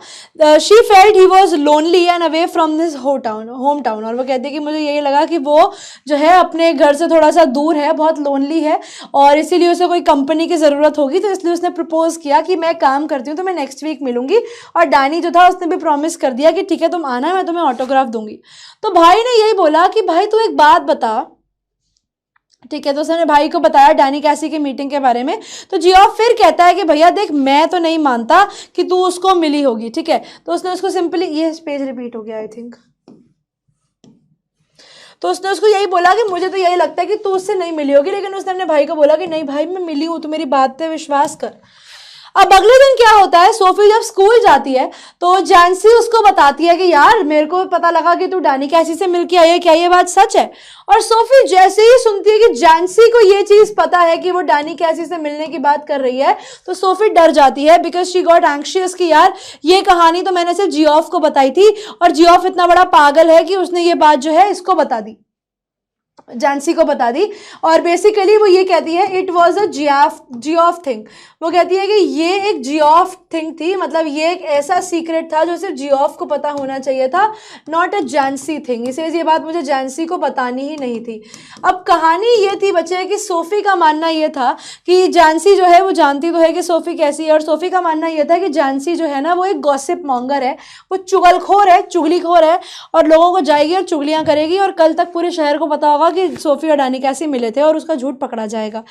She felt he was lonely and away from this home town. और वो कहती है कि मुझे यही लगा कि वो जो है अपने घर से थोड़ा सा दूर है, बहुत लोनली है और इसीलिए उसे कोई कंपनी की ज़रूरत होगी। तो इसलिए उसने प्रपोज किया कि मैं काम करती हूँ तो मैं नेक्स्ट वीक मिलूंगी। और डैनी जो था उसने भी प्रॉमिस कर दिया कि ठीक है तुम आना, मैं तुम्हें ऑटोग्राफ दूंगी। तो भाई ने यही बोला कि भाई तू एक बात बता, ठीक है। तो उसने भाई को बताया डैनी कैसी की मीटिंग के बारे में। तो जियोफ फिर कहता है कि भैया देख मैं तो नहीं मानता कि तू उसको मिली होगी, ठीक है। तो उसने उसको सिंपली, ये पेज रिपीट हो गया आई थिंक, तो उसने उसको यही बोला कि मुझे तो यही लगता है कि तू उससे नहीं मिली होगी। लेकिन उसने अपने भाई को बोला कि नहीं भाई मैं मिली हूँ, तो मेरी बात पे विश्वास कर। अब अगले दिन क्या होता है, सोफी जब स्कूल जाती है तो जानसी उसको बताती है कि यार मेरे को पता लगा कि तू डानी कैसी से मिलके आई है, क्या ये बात सच है? और सोफी जैसे ही सुनती है कि जानसी को ये चीज पता है कि वो डानी कैसी से मिलने की बात कर रही है, तो सोफी डर जाती है, बिकॉज शी गॉट एंग्शियस कि यार ये कहानी तो मैंने सिर्फ जियोफ को बताई थी और जियोफ इतना बड़ा पागल है कि उसने ये बात जो है इसको बता दी, जानसी को बता दी। और बेसिकली वो ये कहती है it was a Geoff thing, वो कहती है कि ये एक जियोफ थिंग थी, मतलब ये एक ऐसा सीक्रेट था जो सिर्फ जियोफ को पता होना चाहिए था, नॉट अ जानसी थिंग, इसे ये बात मुझे जानसी को बतानी ही नहीं थी। अब कहानी ये थी बच्चे कि सोफी का मानना ये था कि जानसी जो है वो जानती तो है कि सोफी कैसी है, और सोफी का मानना ये था कि जानसी जो है ना वो एक गॉसिप मॉन्गर है, वो चुगलखोर है, चुगलीखोर है, और लोगों को जाएगी और चुगलियां करेगी और कल तक पूरे शहर को पता होगा कि सोफी और डानी कैसी मिले थे और उसका झूठ पकड़ा जाएगा।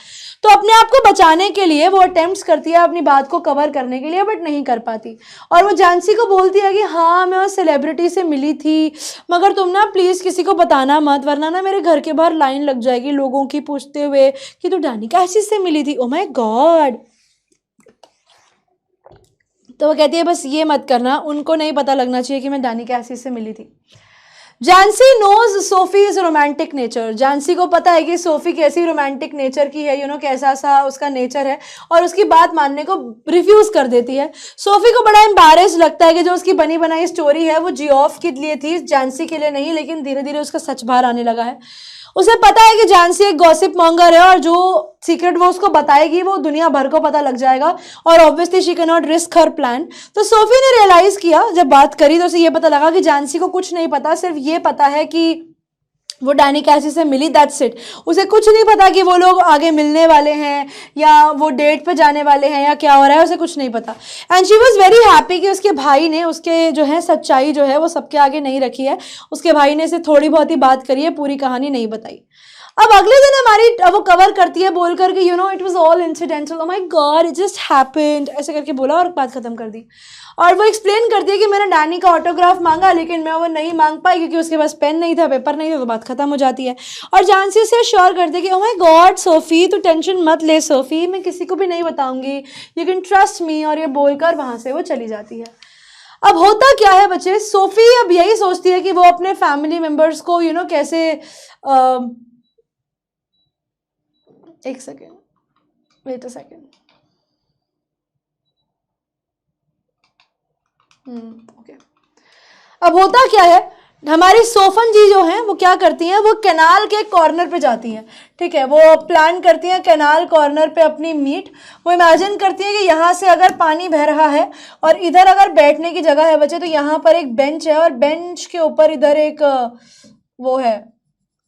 तो अपने आप को बचाने के लिए वो अटेम्प्ट्स करती है अपनी बात को कवर करने के लिए, बट नहीं कर पाती। और वो जानसी को बोलती है कि हाँ मैं उस सेलिब्रिटी से मिली थी, मगर तुम ना प्लीज किसी को बताना मत, वरना ना मेरे घर के बाहर लाइन लग जाएगी लोगों की पूछते हुए कि तू डानी कैसी से मिली थी। ओ माय गॉड। तो वो कहती है बस ये मत करना, उनको नहीं पता लगना चाहिए कि मैं डानी कैसी से मिली थी। Jansie knows Sophie is romantic nature, Jansie को पता है कि सोफी कैसी रोमांटिक नेचर की है, कैसा सा उसका नेचर है, और उसकी बात मानने को रिफ्यूज कर देती है। सोफी को बड़ा एम्बैरेस लगता है कि जो उसकी बनी बनाई स्टोरी है वो जियोफ के लिए थी, जानसी के लिए नहीं, लेकिन धीरे धीरे उसका सच बाहर आने लगा है। उसे पता है कि जानसी एक गॉसिप मॉन्गर है और जो सीक्रेट वो उसको बताएगी वो दुनिया भर को पता लग जाएगा, और obviously she can not risk her plan. तो सोफी ने रियलाइज किया, जब बात करी तो उसे ये पता लगा कि जानसी को कुछ नहीं पता, सिर्फ ये पता है कि वो डानी कैसी से मिली, दैट्स इट। उसे कुछ नहीं पता कि वो लोग आगे मिलने वाले हैं या वो डेट पे जाने वाले हैं या क्या हो रहा है, उसे कुछ नहीं पता। And she was very happy कि उसके भाई ने उसके जो है सच्चाई जो है वो सबके आगे नहीं रखी है, उसके भाई ने इसे थोड़ी बहुत ही बात करी है, पूरी कहानी नहीं बताई। अब अगले दिन हमारी वो कवर करती है बोल करके it was all incidental, oh my God it just happened, ऐसे करके बोला और बात खत्म कर दी। और वो एक्सप्लेन करती है कि मैंने डैनी का ऑटोग्राफ मांगा लेकिन मैं वो नहीं मांग पाई क्योंकि उसके पास पेन नहीं था, पेपर नहीं था, तो बात खत्म हो जाती है। और जानसी से श्योर करती है कि ओह माय गॉड सोफी तू टेंशन मत ले सोफी, मैं किसी को भी नहीं बताऊंगी, यू कैन ट्रस्ट मी, और ये बोलकर वहां से वो चली जाती है। अब होता क्या है बच्चे, सोफी अब यही सोचती है कि वो अपने फैमिली मेंबर्स को कैसे एक second, wait a second, okay. अब होता क्या है, हमारी सोफन जी जो हैं वो क्या करती हैं, वो कैनाल के कॉर्नर पे जाती हैं, ठीक है, वो प्लान करती हैं कैनाल कॉर्नर पे अपनी मीट। वो इमेजिन करती हैं कि यहाँ से अगर पानी बह रहा है और इधर अगर बैठने की जगह है बच्चे, तो यहाँ पर एक बेंच है और बेंच के ऊपर इधर एक वो है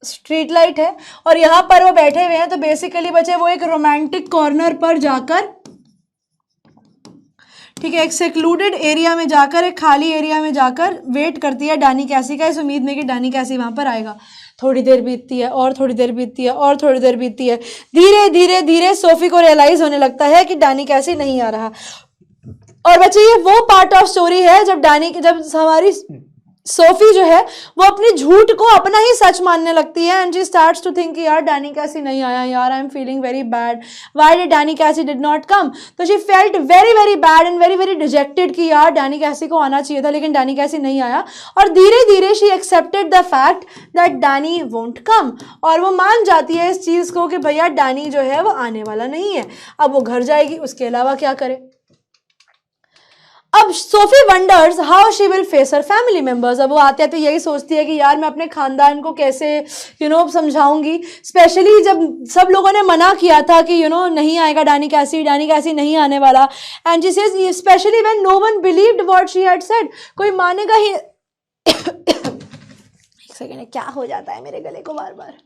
स्ट्रीट लाइट है और यहाँ पर वो बैठे हुए हैं। तो बेसिकली बच्चे वो एक रोमांटिक कॉर्नर पर जाकर, ठीक है, एक सेक्लूडेड एरिया में जाकर, एक खाली एरिया में जाकर वेट करती है डानी कैसी का, इस उम्मीद में कि डानी कैसी वहां पर आएगा। थोड़ी देर बीतती है और थोड़ी देर बीतती है और थोड़ी देर बीतती है, धीरे धीरे धीरे सोफी को रियलाइज होने लगता है कि डानी कैसी नहीं आ रहा। और बच्चे ये वो पार्ट ऑफ स्टोरी है जब हमारी सोफी जो है वो अपने झूठ को अपना ही सच मानने लगती है and she starts to think यार डैनी कैसी नहीं आया, यार I am feeling very bad, why did Danny Casey did not come. तो she felt very very bad and very very dejected कि यार डैनी कैसी को आना चाहिए था लेकिन डैनी कैसी नहीं आया। और धीरे धीरे she accepted the fact that Danny won't come, और वो मान जाती है इस चीज को कि भैया डैनी जो है वो आने वाला नहीं है। अब वो घर जाएगी, उसके अलावा क्या करे। अब Sophie wonders how she will face her family members. अब वो आते हैं तो यही सोचती है कि यार मैं अपने खानदान को कैसे समझाऊंगी, स्पेशली जब सब लोगों ने मना किया था कि नहीं आएगा डैनी कैसी नहीं आने वाला। And she says especially when no one believed what she had said, कोई मानेगा ही एक सेकंड, क्या हो जाता है मेरे गले को बार बार।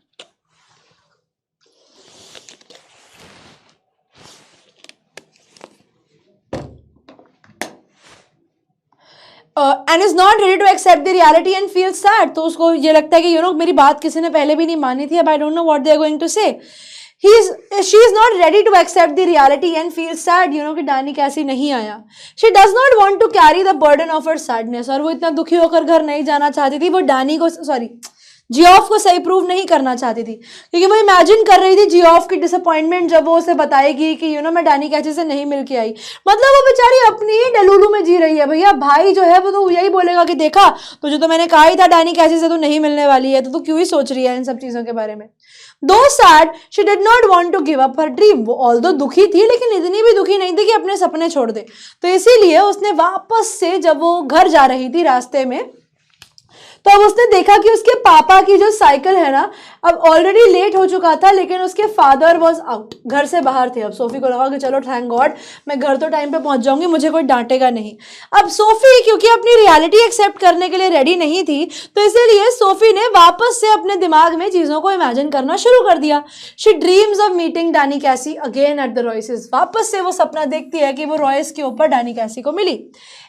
And is not ready to accept the reality and feel sad. तो उसको ये लगता है कि मेरी बात किसी ने पहले भी नहीं मानी थी, अब I don't know what they are going to say. She is not ready to accept the reality and feel sad कि डैनी कैसी नहीं आया। She does not want to carry the burden of her sadness, और वो इतना दुखी होकर घर नहीं जाना चाहती थी। वो डैनी को जियोफ को सही प्रूव नहीं करना चाहती थी, क्योंकि वो इमेजिन कर रही थी जियोफ की डिसअपॉइंटमेंट जब वो उसे बताएगी कि मैं डानी कैसी से नहीं मिल के आई। मतलब वो बेचारी अपनी ही डेलुलू में जी रही है। भैया भाई जो है वो तो यही बोलेगा कि देखा तुझे तो मैंने कहा ही था डानी कैसी से तू नहीं मिलने वाली है, तो तू क्यों ही सोच रही है इन सब चीजों के बारे में। Though sad she did not want to give up her dream. वो ऑल्दो दुखी थी लेकिन इतनी भी दुखी नहीं थी कि अपने सपने छोड़ दे। तो इसीलिए उसने वापस से जब वो घर जा रही थी रास्ते में, तो अब उसने देखा कि उसके पापा की जो साइकिल है ना, अब ऑलरेडी लेट हो चुका था, लेकिन उसके फादर वाज आउट, घर से बाहर थे। अब सोफी को लगा कि चलो थैंक गॉड मैं घर तो टाइम पे पहुंच जाऊंगी, मुझे कोई डांटेगा नहीं। अब सोफी क्योंकि अपनी रियलिटी एक्सेप्ट करने के लिए रेडी नहीं थी, तो इसीलिए सोफी ने वापस से अपने दिमाग में चीजों को इमेजिन करना शुरू कर दिया। She dreams of meeting Dani कैसी अगेन एट द रॉयसेस। वापस से वो सपना देखती है कि वो रॉयस के ऊपर डानी कैसी को मिली।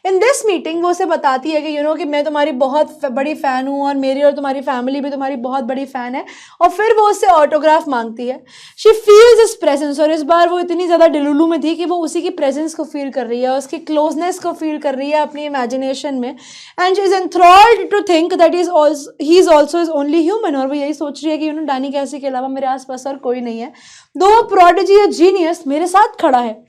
इन दिस मीटिंग वो उसे बताती है कि कि मैं तुम्हारी बहुत बड़ी फैन हूँ और मेरी और तुम्हारी फैमिली भी तुम्हारी बहुत बड़ी फैन है। और फिर वो उससे ऑटोग्राफ मांगती है। शी फील्स हिज प्रेजेंस, और इस बार वो इतनी ज्यादा डिलुलू में थी कि वो उसी की प्रेजेंस को फील कर रही है, उसकी क्लोजनेस को फील कर रही है अपनी इमेजिनेशन में। And she is enthralled to think that he is also is only human. और वो यही सोच रही है कि डानी कैसी के अलावा मेरे आसपास और कोई नहीं है, दो प्रोडिजी या जीनियस मेरे साथ खड़ा है।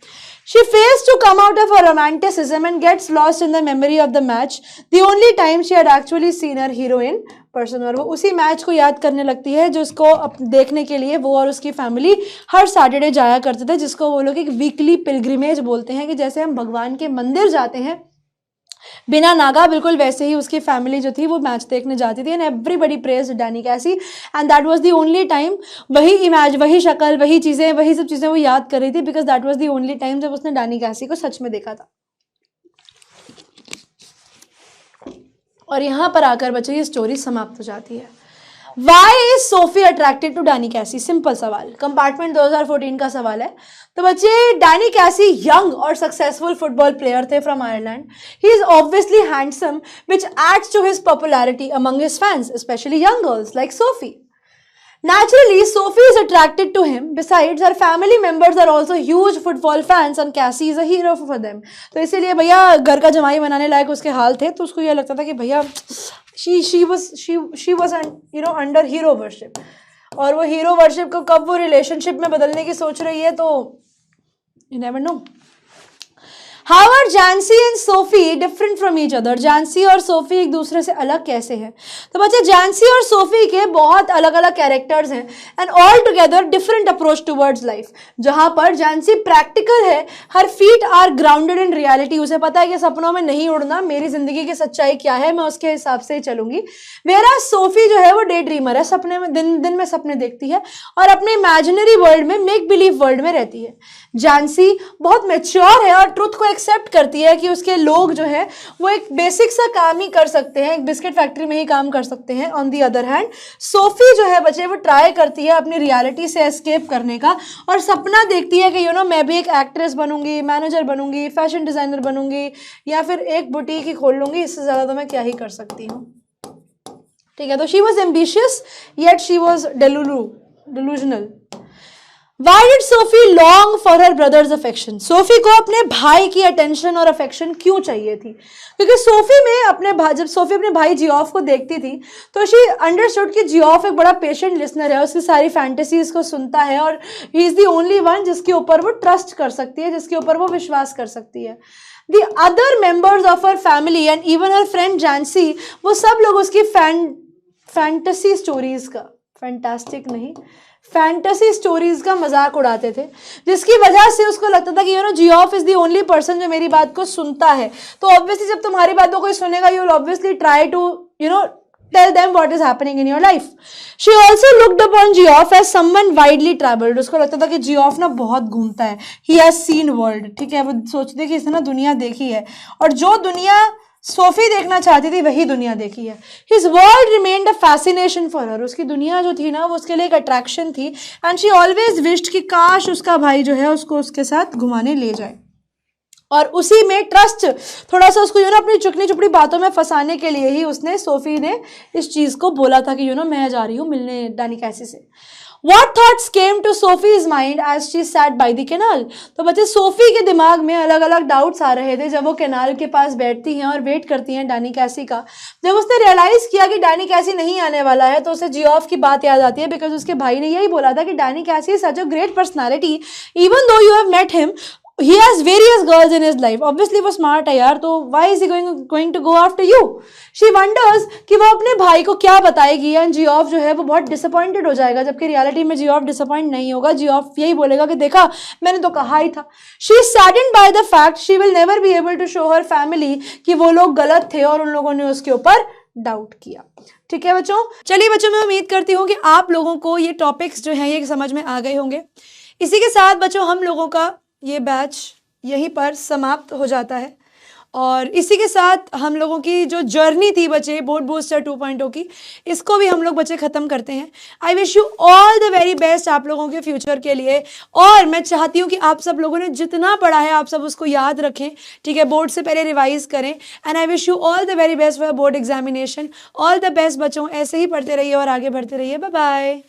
She fails to come out of her romanticism and gets lost in the memory of the match, the only time she had actually seen her hero in person। और वो उसी मैच को याद करने लगती है जो उसको देखने के लिए वो और उसकी फैमिली हर सैटरडे जाया करते थे, जिसको वो लोग एक वीकली पिलग्रिमेज बोलते हैं, कि जैसे हम भगवान के मंदिर जाते हैं बिना नागा, बिल्कुल वैसे ही उसकी फैमिली जो थी वो मैच देखने जाती थी। एंड एवरीबडी प्रेज्ड डानी कैसी, and that was the only time. वही शक्ल, वही चीज़ें, वही सब चीज़ें वो याद कर रही थी, because that was the only time जब उसने डानी कैसी को सच में देखा था। और यहाँ पर आकर बच्चे ये स्टोरी समाप्त हो जाती है। Why is Sophie attracted to Dani कैसी? सिंपल सवाल, कंपार्टमेंट 2014 का सवाल है। तो बच्चे डानी कैसी यंग और सक्सेसफुल फुटबॉल प्लेयर थे from Ireland. He is obviously handsome which adds to his popularity among his fans, especially young girls like Sophie. Naturally, Sophie is attracted to him. Besides, her family members are also huge football fans and Cassie is a hero for them. तो इसीलिए भैया घर का जमाई बनाने लायक उसके हाल थे, तो उसको यह लगता था कि भैया she was under hero worship। और वो हीरो वर्शिप को कब वो रिलेशनशिप में बदलने की सोच रही है, तो you never know। How are Jancy and Sophie different from each other? Jancy और सोफी एक दूसरे से अलग कैसे हैं? तो बच्चे Jancy और सोफी के बहुत अलग अलग कैरेक्टर्स हैं and all together different approach towards life। जहाँ पर Jancy प्रैक्टिकल है, her feet are grounded in reality। उसे पता है कि सपनों में नहीं उड़ना, मेरी जिंदगी की सच्चाई क्या है मैं उसके हिसाब से ही चलूंगी। Whereas सोफी जो है वो डे ड्रीमर है, सपने में दिन में सपने देखती है और अपने इमेजिनरी वर्ल्ड में, मेक बिलीव वर्ल्ड में रहती है। Jancy बहुत मैच्योर है और ट्रुथ को एक्सेप्ट करती है कि उसके लोग जो है वो एक बेसिक सा काम ही कर सकते हैं, एक बिस्किट फैक्ट्री में ही काम कर सकते हैं। On the other hand Sophie जो है बच्चे वो ट्राई करती है अपनी रियलिटी से एस्केप करने का और सपना देखती है कि मैं भी एक एक्ट्रेस बनूंगी, मैनेजर बनूंगी, फैशन डिजाइनर बनूंगी या फिर एक बुटीक ही खोल लूंगी, इससे ज्यादा तो मैं क्या ही कर सकती हूँ। ठीक है, तो she was ambitious yet she was delusional। Why did Sophie long for her brother's affection? Sophie को अपने भाई की अटेंशन और अफेक्शन क्यों चाहिए थी? क्योंकि जब सोफी अपने भाई जियोफ को देखती थी तो शी अंडरस्टूड कि जियोफ एक बड़ा पेशेंट लिसनर है, उसकी सारी फैंटेसीज को सुनता है और he is the only one जिसके ऊपर वो ट्रस्ट कर सकती है, जिसके ऊपर वो विश्वास कर सकती है। The other members of her family and even her friend Jancy, वो सब लोग उसकी फैंटेसी स्टोरीज का, फैंटास्टिक नहीं, फैंटेसी स्टोरीज का मजाक उड़ाते थे, जिसकी वजह से उसको लगता था कि Geoff is the only person जो मेरी बात को सुनता है। तो ऑब्वियसली जब तुम्हारी बात को कोई सुनेगा, you will obviously try to tell them what is happening in your life। She also looked upon Geoff as someone widely traveled। उसको लगता था कि जियोफ ना बहुत घूमता है, he has seen world। ठीक है, वो सोचते थे कि इसने ना दुनिया देखी है और जो दुनिया सोफी देखना चाहती थी वही दुनिया देखी है। His world remained a fascination for her। उसकी दुनिया जो थी ना वो उसके लिए एक अट्रैक्शन थी and she always wished कि काश उसका भाई जो है उसको उसके साथ घुमाने ले जाए। और उसी में ट्रस्ट थोड़ा सा उसको अपनी चुकनी चुपड़ी बातों में फंसाने के लिए ही सोफी ने इस चीज को बोला था कि मैं जा रही हूँ मिलने डानी कैसी से। What thoughts came to Sophie's mind as she sat by the canal? तो बच्चे सोफी के दिमाग में अलग अलग डाउट्स आ रहे थे जब वो कैनाल के पास बैठती हैं और वेट करती हैं डैनी कैसी का। जब उसने रियलाइज किया कि डैनी कैसी नहीं आने वाला है तो उसे जियोफ की बात याद आती है, बिकॉज उसके भाई ने यही बोला था कि Danny Casey is such a great personality, even though you have met him he has various girls in his life. Obviously वो smart है यार, तो why is he going to go after you? She wonders कि वो अपने भाई को क्या बताएगी, एंड जियोफ जो है वो बहुत डिसअपॉइंटेड हो जाएगा, जबकि रियलिटी में जियोफ डिसअपॉइंट नहीं होगा। जियोफ यही बोलेगा कि देखा मैंने तो कहा ही था। She is saddened by the fact she will never be able to show her family कि वो लोग गलत थे और उन लोगों ने उसके ऊपर डाउट किया। ठीक है बच्चों, चलिए बच्चों मैं उम्मीद करती हूँ कि आप लोगों को ये टॉपिक्स जो हैं ये समझ में आ गए होंगे। इसी के साथ बच्चों हम लोगों का ये बैच यहीं पर समाप्त हो जाता है, और इसी के साथ हम लोगों की जो जर्नी थी बच्चे बोर्ड बूस्टर 2.0 की, इसको भी हम लोग बच्चे ख़त्म करते हैं। आई wish you all the very best आप लोगों के फ्यूचर के लिए, और मैं चाहती हूँ कि आप सब लोगों ने जितना पढ़ा है आप सब उसको याद रखें, ठीक है, बोर्ड से पहले रिवाइज करें। And I wish you all the very best for board examination. All the best बच्चों, ऐसे ही पढ़ते रहिए और आगे बढ़ते रहिए। Bye bye.